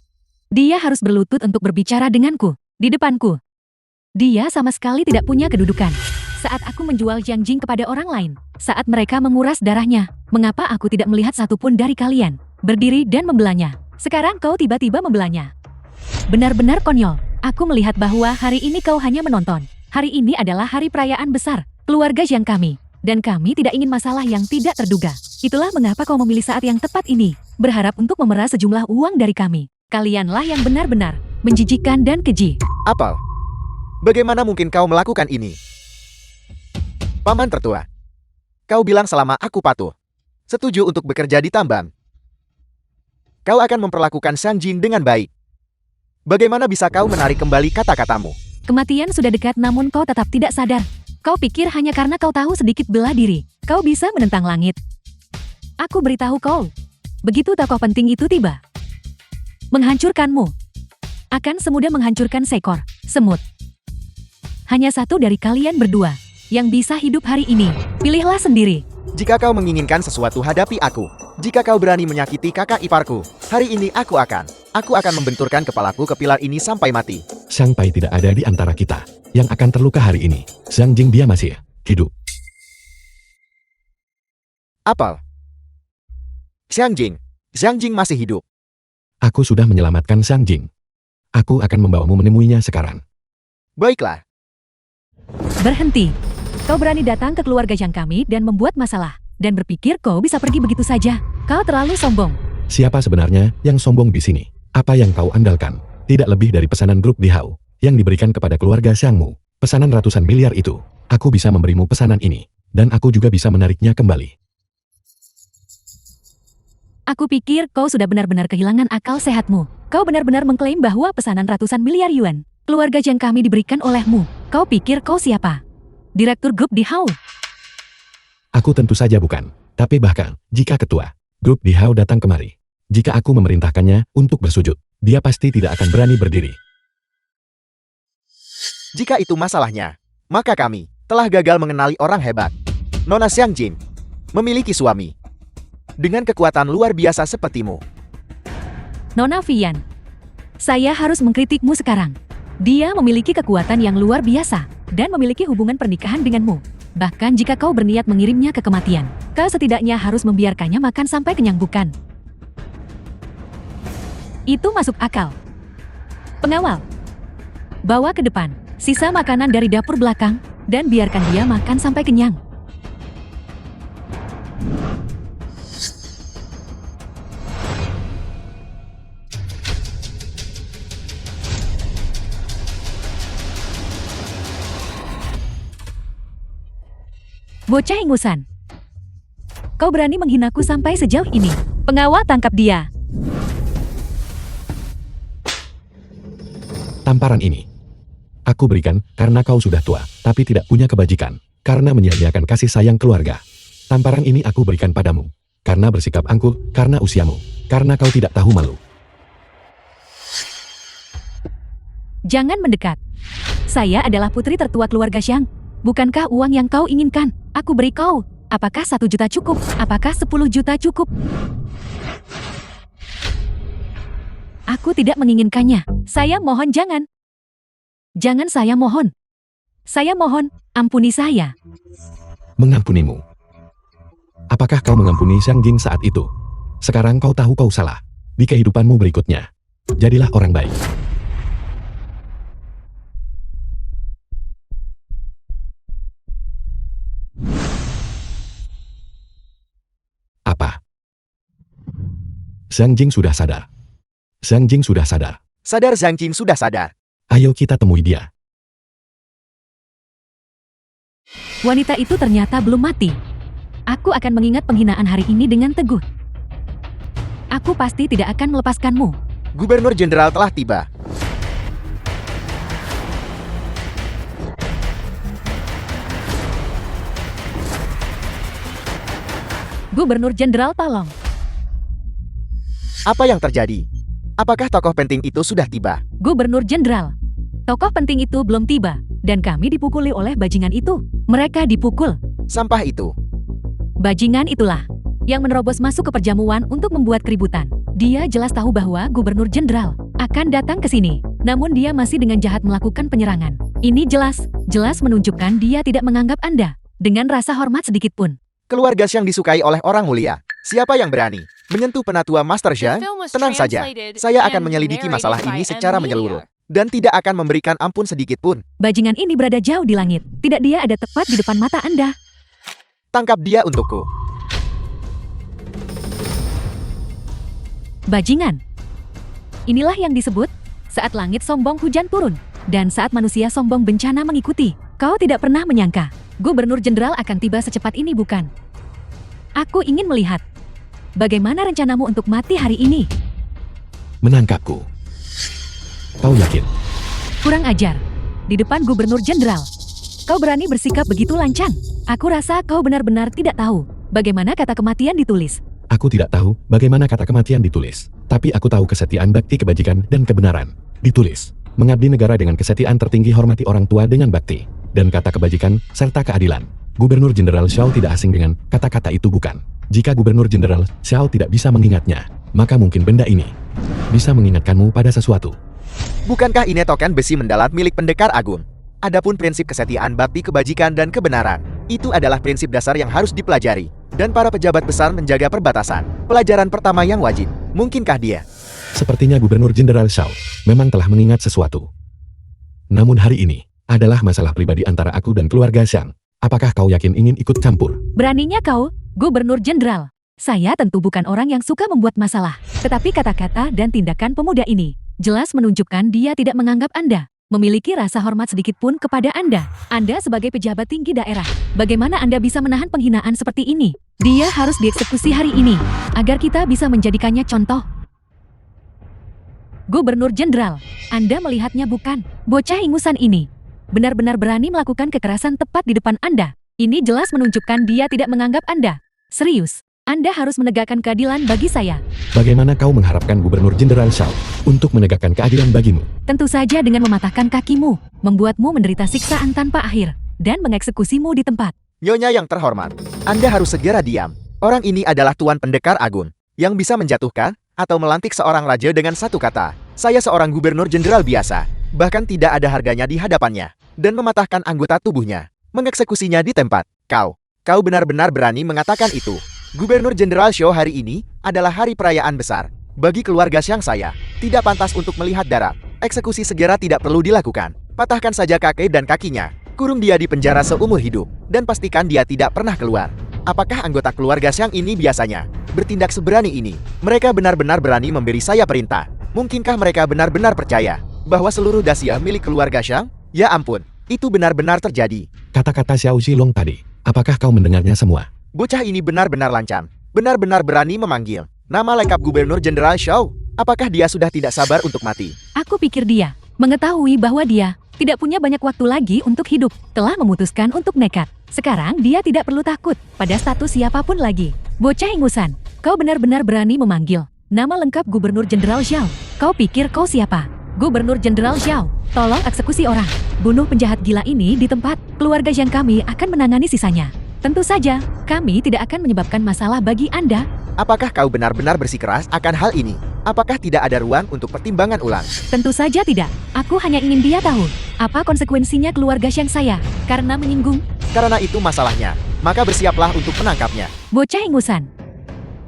D: dia harus berlutut untuk berbicara denganku, di depanku. Dia sama sekali tidak punya kedudukan. Saat aku menjual Yang Jing kepada orang lain, saat mereka menguras darahnya, mengapa aku tidak melihat satupun dari kalian berdiri dan membelanya? Sekarang kau tiba-tiba membelanya. Benar-benar konyol. Aku melihat bahwa hari ini kau hanya menonton. Hari ini adalah hari perayaan besar keluarga Xiang kami, dan kami tidak ingin masalah yang tidak terduga. Itulah mengapa kau memilih saat yang tepat ini, berharap untuk memeras sejumlah uang dari kami. Kalianlah yang benar-benar menjijikan dan keji.
A: Apel, bagaimana mungkin kau melakukan ini? Paman tertua, kau bilang selama aku patuh, setuju untuk bekerja di tambang, kau akan memperlakukan Xiang Jing dengan baik. Bagaimana bisa kau menarik kembali kata-katamu?
D: Kematian sudah dekat namun kau tetap tidak sadar. Kau pikir hanya karena kau tahu sedikit bela diri, kau bisa menentang langit. Aku beritahu kau, begitu tokoh penting itu tiba, menghancurkanmu akan semudah menghancurkan seekor semut. Hanya satu dari kalian berdua yang bisa hidup hari ini. Pilihlah sendiri.
A: Jika kau menginginkan sesuatu, hadapi aku. Jika kau berani menyakiti kakak iparku, hari ini aku akan membenturkan kepalaku ke pilar ini sampai mati.
B: Xiang Tai tidak ada di antara kita yang akan terluka hari ini. Xiang Jing dia masih hidup.
A: Apel. Xiang Jing masih hidup.
B: Aku sudah menyelamatkan Xiang Jing. Aku akan membawamu menemuinya sekarang.
A: Baiklah.
D: Berhenti. Kau berani datang ke keluarga Zhang kami dan membuat masalah. Dan berpikir kau bisa pergi begitu saja. Kau terlalu sombong.
B: Siapa sebenarnya yang sombong di sini? Apa yang kau andalkan? Tidak lebih dari pesanan grup Dihao yang diberikan kepada keluarga Xiangmu. Pesanan ratusan miliar itu. Aku bisa memberimu pesanan ini. Dan aku juga bisa menariknya kembali.
D: Aku pikir kau sudah benar-benar kehilangan akal sehatmu. Kau benar-benar mengklaim bahwa pesanan ratusan miliar yuan keluarga Zhang kami diberikan olehmu. Kau pikir kau siapa? Direktur grup Dihao?
B: Aku tentu saja bukan. Tapi bahkan, jika ketua grup Dihao datang kemari, jika aku memerintahkannya untuk bersujud, dia pasti tidak akan berani berdiri.
A: Jika itu masalahnya, maka kami telah gagal mengenali orang hebat. Nona Xiang Jing memiliki suami dengan kekuatan luar biasa sepertimu.
D: Nona Vian, saya harus mengkritikmu sekarang. Dia memiliki kekuatan yang luar biasa dan memiliki hubungan pernikahan denganmu. Bahkan jika kau berniat mengirimnya ke kematian, kau setidaknya harus membiarkannya makan sampai kenyang, bukan? Itu masuk akal. Pengawal, bawa ke depan sisa makanan dari dapur belakang dan biarkan dia makan sampai kenyang. Bocah ingusan. Kau berani menghinaku sampai sejauh ini. Pengawal, tangkap dia.
B: Tamparan ini aku berikan karena kau sudah tua, tapi tidak punya kebajikan, karena menyia-nyiakan kasih sayang keluarga. Tamparan ini aku berikan padamu, karena bersikap angkuh, karena usiamu, karena kau tidak tahu malu.
D: Jangan mendekat. Saya adalah putri tertua keluarga Xiang. Bukankah uang yang kau inginkan? Aku beri kau. Apakah 1 juta cukup? Apakah 10 juta cukup? Aku tidak menginginkannya. Saya mohon jangan. Jangan, saya mohon. Saya mohon, ampuni saya.
B: Mengampunimu. Apakah kau mengampuni Xiang Jing saat itu? Sekarang kau tahu kau salah. Di kehidupanmu berikutnya, jadilah orang baik. Apa? Xiang Jing sudah sadar. Xiang Jing sudah sadar.
A: Sadar, Xiang Jing sudah sadar.
B: Ayo kita temui dia.
D: Wanita itu ternyata belum mati. Aku akan mengingat penghinaan hari ini dengan teguh. Aku pasti tidak akan melepaskanmu.
A: Gubernur Jenderal telah tiba.
D: Gubernur Jenderal, tolong.
A: Apa yang terjadi? Apakah tokoh penting itu sudah tiba?
D: Gubernur Jenderal, tokoh penting itu belum tiba, dan kami dipukuli oleh bajingan itu. Mereka dipukul.
A: Sampah itu.
D: Bajingan itulah yang menerobos masuk ke perjamuan untuk membuat keributan. Dia jelas tahu bahwa Gubernur Jenderal akan datang ke sini, namun dia masih dengan jahat melakukan penyerangan. Ini jelas menunjukkan dia tidak menganggap Anda dengan rasa hormat sedikit pun.
A: Keluarga Xiang disukai oleh orang mulia. Siapa yang berani menyentuh penatua Master Zhang? Tenang saja, saya akan menyelidiki masalah ini secara menyeluruh. Dan tidak akan memberikan ampun sedikit pun.
D: Bajingan ini berada jauh di langit. Tidak, dia ada tepat di depan mata Anda.
A: Tangkap dia untukku.
D: Bajingan. Inilah yang disebut saat langit sombong hujan turun. Dan saat manusia sombong bencana mengikuti. Kau tidak pernah menyangka Gubernur Jenderal akan tiba secepat ini, bukan? Aku ingin melihat bagaimana rencanamu untuk mati hari ini.
B: Menangkapku. Kau yakin?
D: Kurang ajar. Di depan Gubernur Jenderal. Kau berani bersikap begitu lancang. Aku rasa kau benar-benar tidak tahu bagaimana kata kematian ditulis.
B: Aku tidak tahu bagaimana kata kematian ditulis. Tapi aku tahu kesetiaan, bakti, kebajikan, dan kebenaran. Ditulis. Mengabdi negara dengan kesetiaan tertinggi, hormati orang tua dengan bakti. Dan kata kebajikan, serta keadilan. Gubernur Jenderal Xiao tidak asing dengan kata-kata itu, bukan? Jika Gubernur Jenderal Xiao tidak bisa mengingatnya, maka mungkin benda ini bisa mengingatkanmu pada sesuatu.
A: Bukankah ini token besi mendalat milik pendekar agung? Adapun prinsip kesetiaan, bakti, kebajikan, dan kebenaran, itu adalah prinsip dasar yang harus dipelajari. Dan para pejabat besar menjaga perbatasan. Pelajaran pertama yang wajib. Mungkinkah dia
B: Sepertinya Gubernur Jenderal Shao memang telah mengingat sesuatu. Namun hari ini adalah masalah pribadi antara aku dan keluarga Xiang. Apakah kau yakin ingin ikut campur?
D: Beraninya kau, Gubernur Jenderal. Saya tentu bukan orang yang suka membuat masalah. Tetapi kata-kata dan tindakan pemuda ini jelas menunjukkan dia tidak menganggap Anda memiliki rasa hormat sedikit pun kepada Anda. Anda sebagai pejabat tinggi daerah, bagaimana Anda bisa menahan penghinaan seperti ini? Dia harus dieksekusi hari ini, agar kita bisa menjadikannya contoh. Gubernur Jenderal, Anda melihatnya bukan? Bocah ingusan ini benar-benar berani melakukan kekerasan tepat di depan Anda. Ini jelas menunjukkan dia tidak menganggap Anda serius. Anda harus menegakkan keadilan bagi saya.
B: Bagaimana kau mengharapkan Gubernur Jenderal Shao untuk menegakkan keadilan bagimu?
D: Tentu saja dengan mematahkan kakimu, membuatmu menderita siksaan tanpa akhir, dan mengeksekusimu di tempat.
A: Nyonya yang terhormat, Anda harus segera diam. Orang ini adalah Tuan Pendekar Agung, yang bisa menjatuhkan atau melantik seorang raja dengan satu kata. Saya seorang gubernur jenderal biasa, bahkan tidak ada harganya di hadapannya, dan mematahkan anggota tubuhnya, mengeksekusinya di tempat. Kau benar-benar berani mengatakan itu. Gubernur Jenderal Shao hari ini adalah hari perayaan besar. Bagi keluarga Xiang saya, tidak pantas untuk melihat darah. Eksekusi segera tidak perlu dilakukan. Patahkan saja kaki dan kakinya. Kurung dia di penjara seumur hidup. Dan pastikan dia tidak pernah keluar. Apakah anggota keluarga Xiang ini biasanya bertindak seberani ini? Mereka benar-benar berani memberi saya perintah. Mungkinkah mereka benar-benar percaya bahwa seluruh dahsyat milik keluarga Xiang? Ya ampun, itu benar-benar terjadi.
B: Kata-kata Xiao Zilong tadi, apakah kau mendengarnya semua?
A: Bocah ini benar-benar lancang. Benar-benar berani memanggil nama lengkap Gubernur Jenderal Shao. Apakah dia sudah tidak sabar untuk mati?
D: Aku pikir dia mengetahui bahwa dia tidak punya banyak waktu lagi untuk hidup, telah memutuskan untuk nekat. Sekarang dia tidak perlu takut pada status siapapun lagi. Bocah ingusan, kau benar-benar berani memanggil nama lengkap Gubernur Jenderal Shao. Kau pikir kau siapa? Gubernur Jenderal Shao, tolong eksekusi orang. Bunuh penjahat gila ini di tempat. Keluarga yang kami akan menangani sisanya. Tentu saja, kami tidak akan menyebabkan masalah bagi Anda.
A: Apakah kau benar-benar bersikeras akan hal ini? Apakah tidak ada ruang untuk pertimbangan ulang?
D: Tentu saja tidak. Aku hanya ingin dia tahu apa konsekuensinya keluarga Xiang saya karena menyinggung.
A: Karena itu masalahnya, maka bersiaplah untuk menangkapnya.
D: Bocah ingusan.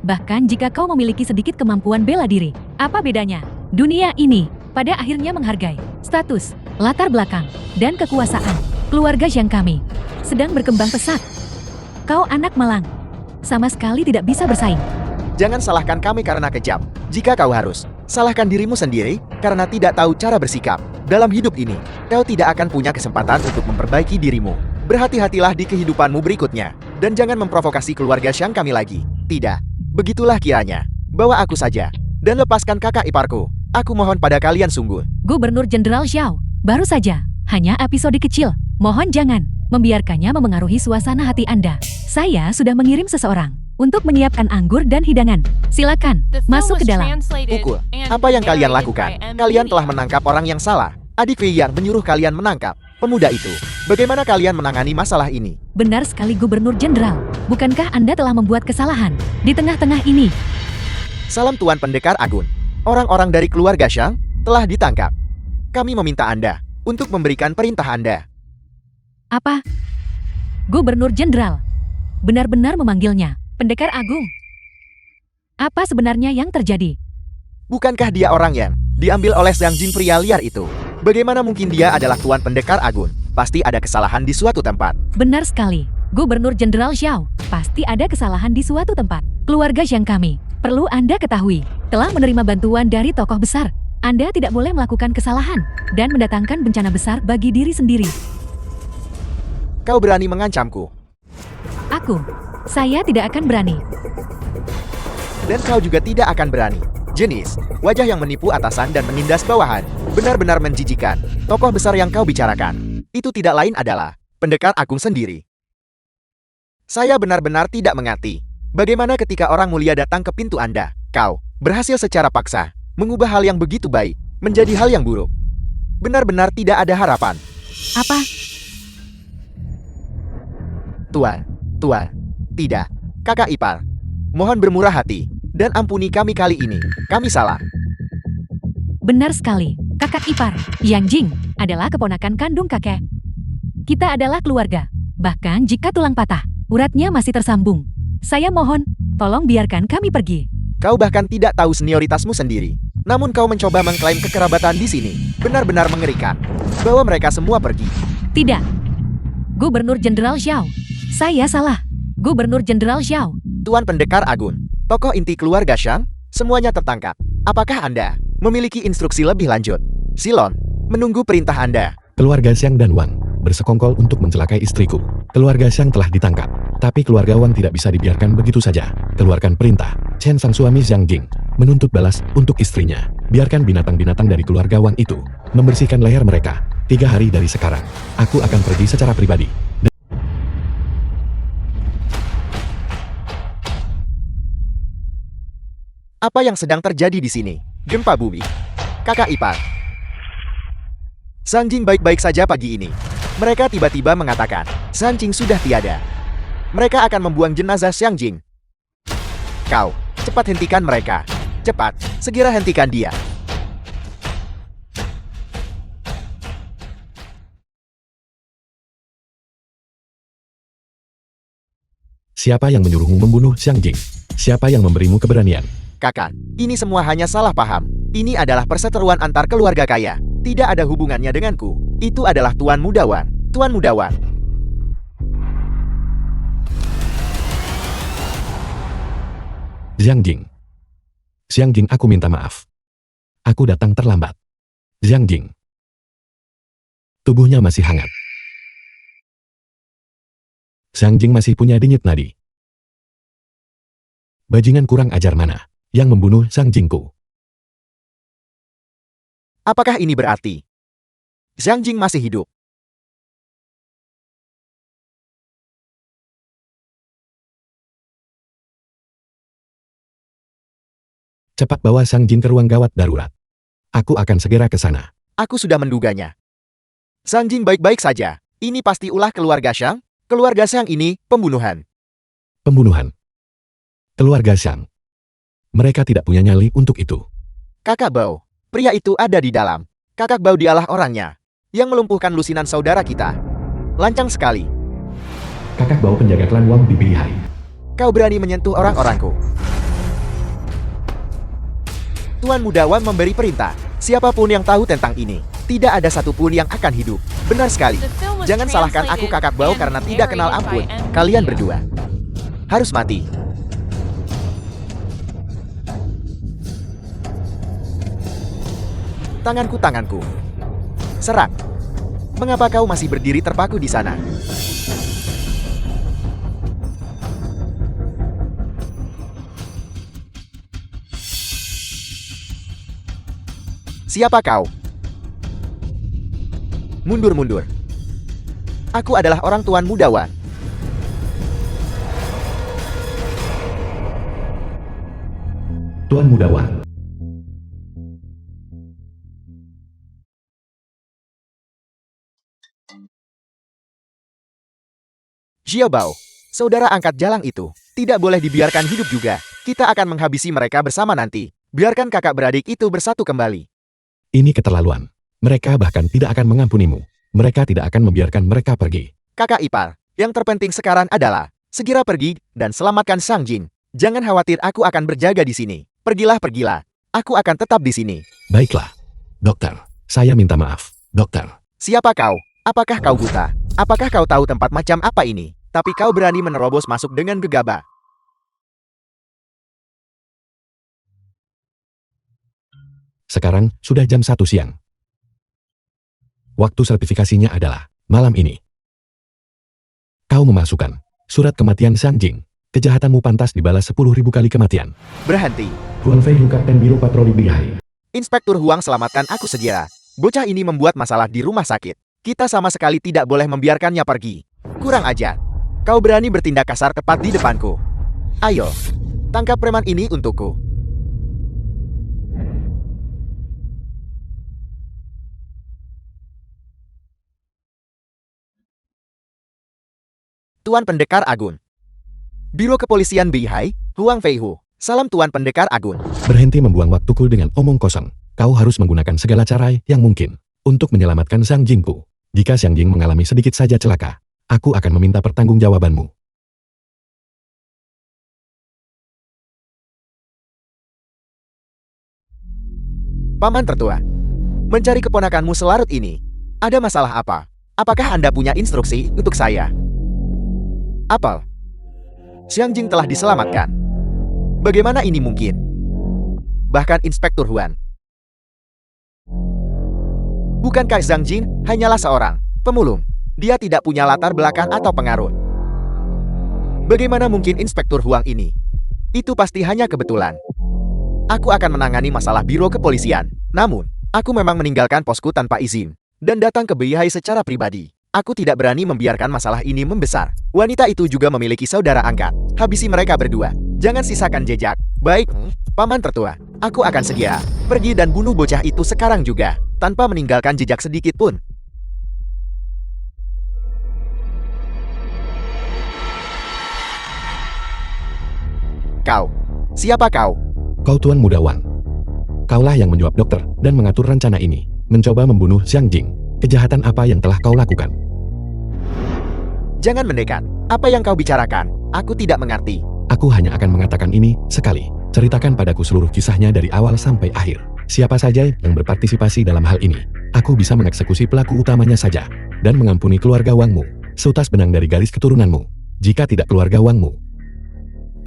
D: Bahkan jika kau memiliki sedikit kemampuan bela diri, apa bedanya? Dunia ini pada akhirnya menghargai status, latar belakang, dan kekuasaan. Keluarga Xiang kami sedang berkembang pesat. Kau anak malang, sama sekali tidak bisa bersaing.
A: Jangan salahkan kami karena kejam. Jika kau harus, salahkan dirimu sendiri karena tidak tahu cara bersikap. Dalam hidup ini, kau tidak akan punya kesempatan untuk memperbaiki dirimu. Berhati-hatilah di kehidupanmu berikutnya, dan jangan memprovokasi keluarga Xiang kami lagi. Tidak, begitulah kiranya. Bawa aku saja, dan lepaskan kakak iparku. Aku mohon pada kalian sungguh.
D: Gubernur Jenderal Xiao, baru saja, hanya episode kecil. Mohon jangan membiarkannya memengaruhi suasana hati Anda. Saya sudah mengirim seseorang untuk menyiapkan anggur dan hidangan. Silakan,
C: The film
D: masuk
C: was
D: ke dalam.
C: translated
A: Pukul.
C: and
A: Apa yang kalian
C: narrated
A: lakukan?
C: by M.
A: Kalian telah
C: Media.
A: menangkap orang yang salah. Adik Wei yang menyuruh kalian menangkap pemuda itu. Bagaimana kalian menangani masalah ini?
D: Benar sekali Gubernur Jenderal. Bukankah Anda telah membuat kesalahan di tengah-tengah ini?
A: Salam Tuan Pendekar Agung. Orang-orang dari keluarga Xiang telah ditangkap. Kami meminta Anda untuk memberikan perintah Anda.
D: Apa? Gubernur Jenderal benar-benar memanggilnya Pendekar Agung. Apa sebenarnya yang terjadi?
A: Bukankah dia orang yang diambil oleh Zhang Jin pria liar itu? Bagaimana mungkin dia adalah Tuan Pendekar Agung? Pasti ada kesalahan di suatu tempat.
D: Benar sekali, Gubernur Jenderal Xiao. Pasti ada kesalahan di suatu tempat. Keluarga Xiang kami, perlu Anda ketahui, telah menerima bantuan dari tokoh besar. Anda tidak boleh melakukan kesalahan dan mendatangkan bencana besar bagi diri sendiri.
A: Kau berani mengancamku.
D: Saya tidak akan berani.
A: Dan kau juga tidak akan berani. Jenis, wajah yang menipu atasan dan menindas bawahan. Benar-benar menjijikan. Tokoh besar yang kau bicarakan, itu tidak lain adalah Pendekar Agung sendiri. Saya benar-benar tidak mengerti. Bagaimana ketika orang mulia datang ke pintu Anda, kau berhasil secara paksa mengubah hal yang begitu baik menjadi hal yang buruk. Benar-benar tidak ada harapan.
D: Apa?
A: Tuan, tidak. Kakak ipar, mohon bermurah hati dan ampuni kami kali ini. Kami salah.
D: Benar sekali, kakak ipar, Yang Jing, adalah keponakan kandung kakek. Kita adalah keluarga. Bahkan jika tulang patah, uratnya masih tersambung. Saya mohon, tolong biarkan kami pergi.
A: Kau bahkan tidak tahu senioritasmu sendiri. Namun kau mencoba mengklaim kekerabatan di sini. Benar-benar mengerikan. Bawa mereka semua pergi.
D: Tidak. Gubernur Jenderal Xiao. Saya salah. Gubernur Jenderal Xiao.
A: Tuan Pendekar Agun, tokoh inti keluarga Shang, semuanya tertangkap. Apakah Anda memiliki instruksi lebih lanjut? Silon, menunggu perintah Anda.
B: Keluarga Xiang dan Wang bersekongkol untuk mencelakai istriku. Keluarga Xiang telah ditangkap, tapi keluarga Wang tidak bisa dibiarkan begitu saja. Keluarkan perintah. Chen sang suami Zhang Jing menuntut balas untuk istrinya. Biarkan binatang-binatang dari keluarga Wang itu membersihkan leher mereka. 3 hari dari sekarang, aku akan pergi secara pribadi.
A: Apa yang sedang terjadi di sini? Gempa bumi. Kakak ipar. Zhang Jing baik-baik saja pagi ini. Mereka tiba-tiba mengatakan, Zhang Jing sudah tiada. Mereka akan membuang jenazah Zhang Jing. Kau, cepat hentikan mereka. Cepat, segera hentikan dia.
B: Siapa yang menyuruhmu membunuh Zhang Jing? Siapa yang memberimu keberanian?
A: Kakak, ini semua hanya salah paham. Ini adalah perseteruan antar keluarga kaya. Tidak ada hubungannya denganku. Itu adalah Tuan Mudawan. Tuan Mudawan.
B: Zhang Jing. Zhang Jing, aku minta maaf. Aku datang terlambat. Zhang Jing. Tubuhnya masih hangat. Zhang Jing masih punya denyut nadi. Bajingan kurang ajar mana yang membunuh Zhang Jingku?
A: Apakah ini berarti Zhang Jing masih hidup?
B: Cepat bawa Zhang Jing ke ruang gawat darurat. Aku akan segera ke sana.
A: Aku sudah menduganya. Zhang Jing baik-baik saja. Ini pasti ulah keluarga Shang. Keluarga Shang ini pembunuhan.
B: Pembunuhan. Keluarga Shang. Mereka tidak punya nyali untuk itu.
A: Kakak Bao, pria itu ada di dalam. Kakak Bao dialah orangnya yang melumpuhkan lusinan saudara kita. Lancang sekali.
B: Kakak bawa penjaga klan Wang di Bihai.
A: Kau berani menyentuh orang-orangku. Tuan Mudawan memberi perintah. Siapapun yang tahu tentang ini, tidak ada satupun yang akan hidup. Benar sekali.
C: The film was
A: Jangan salahkan aku
C: translated
A: Kakak Bao
C: and
A: karena tidak kenal
C: narrated
A: ampun.
C: by M.
A: Kalian
C: Lee.
A: berdua harus mati. Tanganku. Serang. Mengapa kau masih berdiri terpaku di sana? Siapa kau? Mundur. Aku adalah orang Tuan Mudawan.
B: Tuan Mudawan.
A: Xiaobao, saudara angkat jalang itu, tidak boleh dibiarkan hidup juga. Kita akan menghabisi mereka bersama nanti. Biarkan kakak beradik itu bersatu kembali.
B: Ini keterlaluan. Mereka bahkan tidak akan mengampunimu. Mereka tidak akan membiarkan mereka pergi.
A: Kakak ipar, yang terpenting sekarang adalah segera pergi dan selamatkan Zhang Jing. Jangan khawatir, aku akan berjaga di sini. Pergilah. Aku akan tetap di sini.
B: Baiklah. Dokter, saya minta maaf. Dokter.
A: Siapa kau? Apakah kau buta? Apakah kau tahu tempat macam apa ini? Tapi kau berani menerobos masuk dengan gegabah.
B: Sekarang sudah jam 1 siang. Waktu sertifikasinya adalah malam ini. Kau memasukkan surat kematian Zhang Jing. Kejahatanmu pantas dibalas 10.000 kali kematian.
A: Berhenti.
B: Tuan Fei Hu, Kapten Biro Patroli Bihai.
A: Inspektur Huang, selamatkan aku segera. Bocah ini membuat masalah di rumah sakit. Kita sama sekali tidak boleh membiarkannya pergi. Kurang ajar. Kau berani bertindak kasar tepat di depanku. Ayo, tangkap preman ini untukku. Tuan Pendekar Agun. Biro Kepolisian Bihai, Huang Feihu. Salam Tuan Pendekar Agun.
B: Berhenti membuang waktuku dengan omong kosong. Kau harus menggunakan segala cara yang mungkin untuk menyelamatkan Zhang Jingku. Jika Zhang Jing mengalami sedikit saja celaka, aku akan meminta pertanggungjawabanmu.
A: Paman tertua. Mencari keponakanmu selarut ini. Ada masalah apa? Apakah Anda punya instruksi untuk saya? Apel. Xiang Jing telah diselamatkan. Bagaimana ini mungkin? Bahkan Inspektur Huan. Bukankah Zhang Jing hanyalah seorang pemulung? Dia tidak punya latar belakang atau pengaruh. Bagaimana mungkin Inspektur Huang ini? Itu pasti hanya kebetulan. Aku akan menangani masalah biro kepolisian. Namun, aku memang meninggalkan posku tanpa izin dan datang ke Beihai secara pribadi. Aku tidak berani membiarkan masalah ini membesar. Wanita itu juga memiliki saudara angkat. Habisi mereka berdua. Jangan sisakan jejak. Baik, Paman tertua. Aku akan segera pergi dan bunuh bocah itu sekarang juga, tanpa meninggalkan jejak sedikit pun. Kau. Siapa kau?
B: Kau Tuan Muda Wang. Kaulah yang menyuap dokter dan mengatur rencana ini. Mencoba membunuh Xiang Jing. Kejahatan apa yang telah kau lakukan?
A: Jangan mendekat. Apa yang kau bicarakan? Aku tidak mengerti.
B: Aku hanya akan mengatakan ini sekali. Ceritakan padaku seluruh kisahnya dari awal sampai akhir. Siapa saja yang berpartisipasi dalam hal ini. Aku bisa mengeksekusi pelaku utamanya saja. Dan mengampuni keluarga Wangmu. Seutas benang dari garis keturunanmu. Jika tidak keluarga Wangmu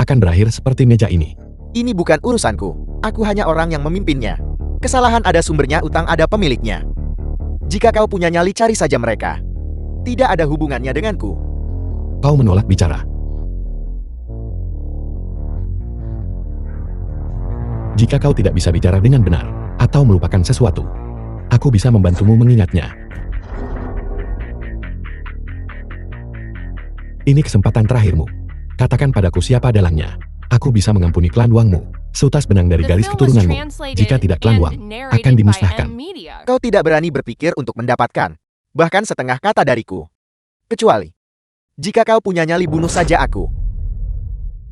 B: akan berakhir seperti meja ini.
A: Ini bukan urusanku. Aku hanya orang yang memimpinnya. Kesalahan ada sumbernya, utang ada pemiliknya. Jika kau punya nyali, cari saja mereka. Tidak ada hubungannya denganku.
B: Kau menolak bicara. Jika kau tidak bisa bicara dengan benar, atau melupakan sesuatu, aku bisa membantumu mengingatnya. Ini kesempatan terakhirmu. Katakan padaku siapa dalangnya. Aku bisa mengampuni klan Wangmu. Seutas benang dari
C: The
B: garis
C: film was
B: keturunanmu.
C: translated
B: Jika tidak klan
C: and
B: Wang akan
C: narrated by
B: dimusnahkan.
C: M Media.
A: Kau tidak berani berpikir untuk mendapatkan bahkan setengah kata dariku. Kecuali jika kau punya nyali, bunuh saja aku.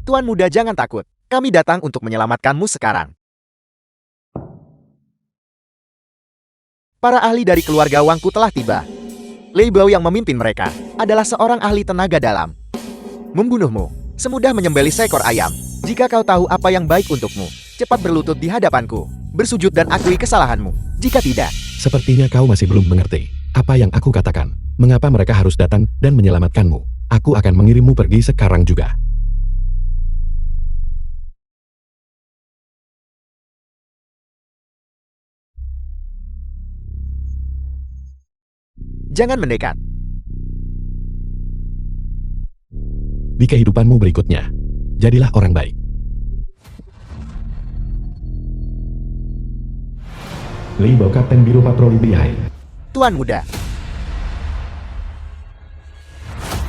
A: Tuan muda, jangan takut. Kami datang untuk menyelamatkanmu sekarang. Para ahli dari keluarga Wangku telah tiba. Lei Bao yang memimpin mereka adalah seorang ahli tenaga dalam. Membunuhmu semudah menyembelih seekor ayam. Jika kau tahu apa yang baik untukmu, cepat berlutut di hadapanku, bersujud dan akui kesalahanmu. Jika tidak,
B: Sepertinya kau masih belum mengerti apa yang aku katakan. Mengapa mereka harus datang dan menyelamatkanmu? Aku akan mengirimmu pergi sekarang juga.
A: jangan mendekat.
B: Di kehidupanmu berikutnya, jadilah orang baik. Lei Bao, Kapten Biro Patroli Beihai.
A: Tuan muda,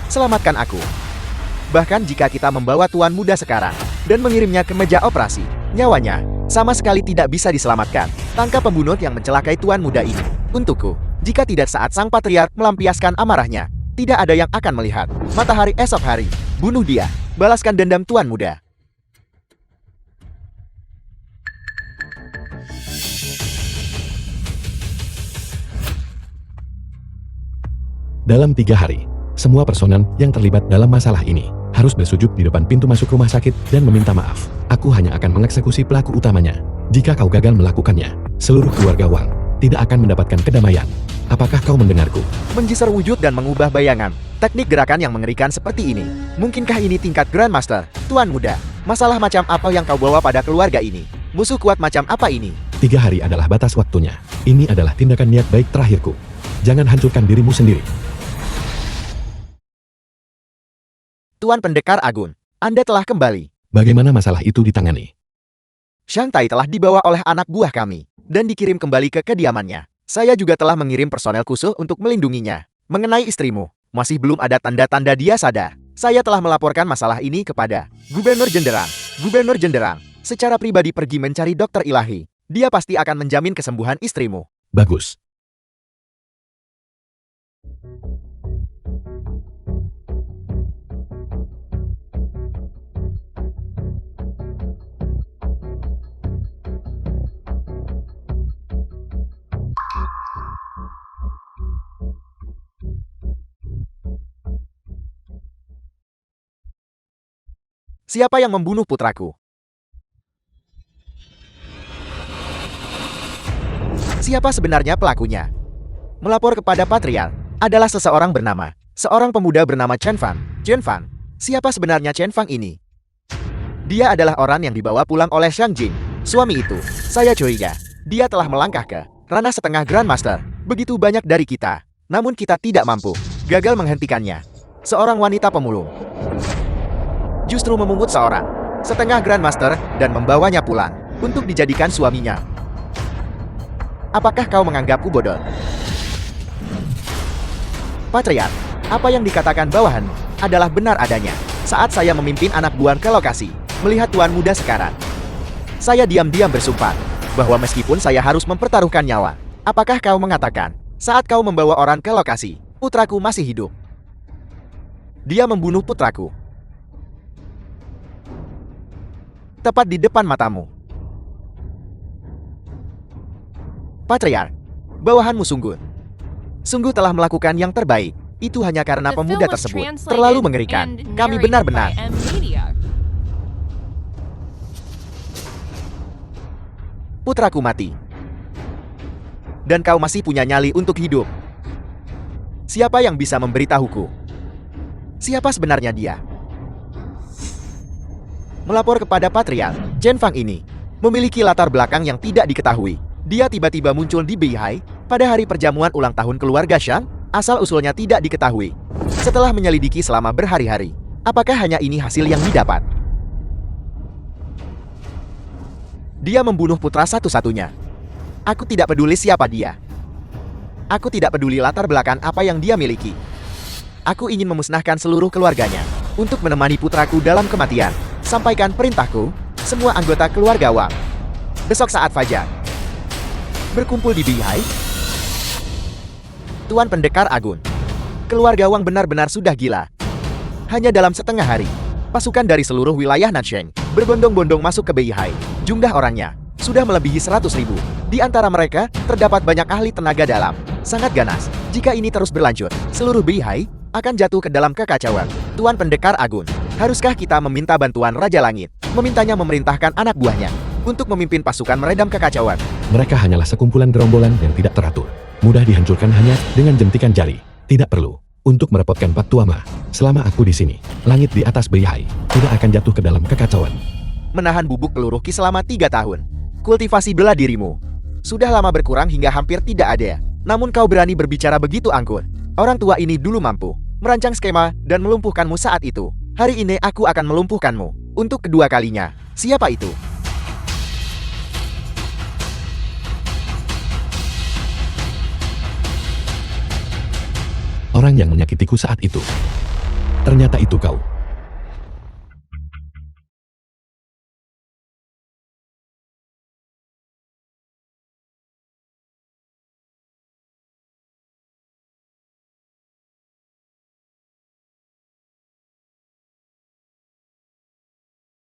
A: selamatkan aku. Bahkan jika kita membawa tuan muda sekarang dan mengirimnya ke meja operasi, nyawanya sama sekali tidak bisa diselamatkan. Tangkap pembunuh yang mencelakai tuan muda ini. Untukku, jika tidak saat sang patriark melampiaskan amarahnya, tidak ada yang akan melihat matahari esok hari. Bunuh dia. Balaskan dendam tuan muda.
B: Dalam 3 hari, semua personel yang terlibat dalam masalah ini harus bersujud di depan pintu masuk rumah sakit dan meminta maaf. Aku hanya akan mengeksekusi pelaku utamanya. Jika kau gagal melakukannya, seluruh keluarga Wang tidak akan mendapatkan kedamaian. Apakah kau mendengarku?
A: Menjisar wujud dan mengubah bayangan. Teknik gerakan yang mengerikan seperti ini. Mungkinkah ini tingkat Grandmaster? Tuan muda, masalah macam apa yang kau bawa pada keluarga ini? Musuh kuat macam apa ini?
B: 3 hari adalah batas waktunya. Ini adalah tindakan niat baik terakhirku. Jangan hancurkan dirimu sendiri.
A: Tuan Pendekar Agun, Anda telah kembali.
B: Bagaimana masalah itu ditangani?
A: Shantai telah dibawa oleh anak buah kami dan dikirim kembali ke kediamannya. Saya juga telah mengirim personel khusus untuk melindunginya. Mengenai istrimu, masih belum ada tanda-tanda dia sadar. Saya telah melaporkan masalah ini kepada Gubernur Jenderang. Gubernur Jenderang secara pribadi pergi mencari dokter ilahi. Dia pasti akan menjamin kesembuhan istrimu.
B: Bagus.
A: Siapa yang membunuh putraku? Siapa sebenarnya pelakunya? Melapor kepada Patriark adalah seseorang bernama, seorang pemuda bernama Chen Fan. Chen Fan, siapa sebenarnya Chen Fan ini? Dia adalah orang yang dibawa pulang oleh Xiang Jing. Suami itu, saya curiga, dia telah melangkah ke ranah setengah Grandmaster. Begitu banyak dari kita, namun kita tidak mampu gagal menghentikannya. Seorang wanita pemulung justru memungut seorang setengah Grandmaster dan membawanya pulang untuk dijadikan suaminya. Apakah kau menganggapku bodoh? Patriark, apa yang dikatakan bawahan adalah benar adanya. Saat saya memimpin anak buah ke lokasi, melihat tuan muda sekarang, saya diam-diam bersumpah bahwa meskipun saya harus mempertaruhkan nyawa, apakah kau mengatakan saat kau membawa orang ke lokasi, putraku masih hidup? Dia membunuh putraku tepat di depan matamu. Patriark, bawahanmu sungguh telah melakukan yang terbaik. Itu hanya karena
C: The film
A: pemuda
C: was
A: tersebut
C: translated
A: terlalu mengerikan.
C: and
A: Kami
C: narrated
A: benar-benar
C: by M Media.
A: putraku mati. Dan kau masih punya nyali untuk hidup. Siapa yang bisa memberitahuku? Siapa sebenarnya dia? Melapor kepada Patriark, Chen Fang ini memiliki latar belakang yang tidak diketahui. Dia tiba-tiba muncul di Beihai pada hari perjamuan ulang tahun keluarga Shang. Asal-usulnya tidak diketahui. Setelah menyelidiki selama berhari-hari, apakah hanya ini hasil yang didapat? Dia membunuh putra satu-satunya. Aku tidak peduli siapa dia. Aku tidak peduli latar belakang apa yang dia miliki. Aku ingin memusnahkan seluruh keluarganya untuk menemani putraku dalam kematian. Sampaikan perintahku, semua anggota keluarga Wang. Besok saat fajar, berkumpul di Beihai. Tuan Pendekar Agung, keluarga Wang benar-benar sudah gila. Hanya dalam setengah hari, pasukan dari seluruh wilayah Nansheng berbondong-bondong masuk ke Beihai. Jumlah orangnya sudah melebihi 100.000. Di antara mereka, terdapat banyak ahli tenaga dalam. Sangat ganas. Jika ini terus berlanjut, seluruh Beihai akan jatuh ke dalam kekacauan. Tuan Pendekar Agung, haruskah kita meminta bantuan Raja Langit? Memintanya memerintahkan anak buahnya untuk memimpin pasukan meredam kekacauan.
B: Mereka hanyalah sekumpulan gerombolan yang tidak teratur. Mudah dihancurkan hanya dengan jentikan jari. Tidak perlu untuk merepotkan Pak Tuama. Selama aku di sini, langit di atas Beihai tidak akan jatuh ke dalam kekacauan.
A: Menahan bubuk peluruh Ki selama 3 tahun. Kultivasi bela dirimu sudah lama berkurang hingga hampir tidak ada. Namun kau berani berbicara begitu angkuh. Orang tua ini dulu mampu merancang skema dan melumpuhkanmu saat itu. Hari ini aku akan melumpuhkanmu untuk kedua kalinya. Siapa itu?
B: Orang yang menyakitiku saat itu. Ternyata itu kau.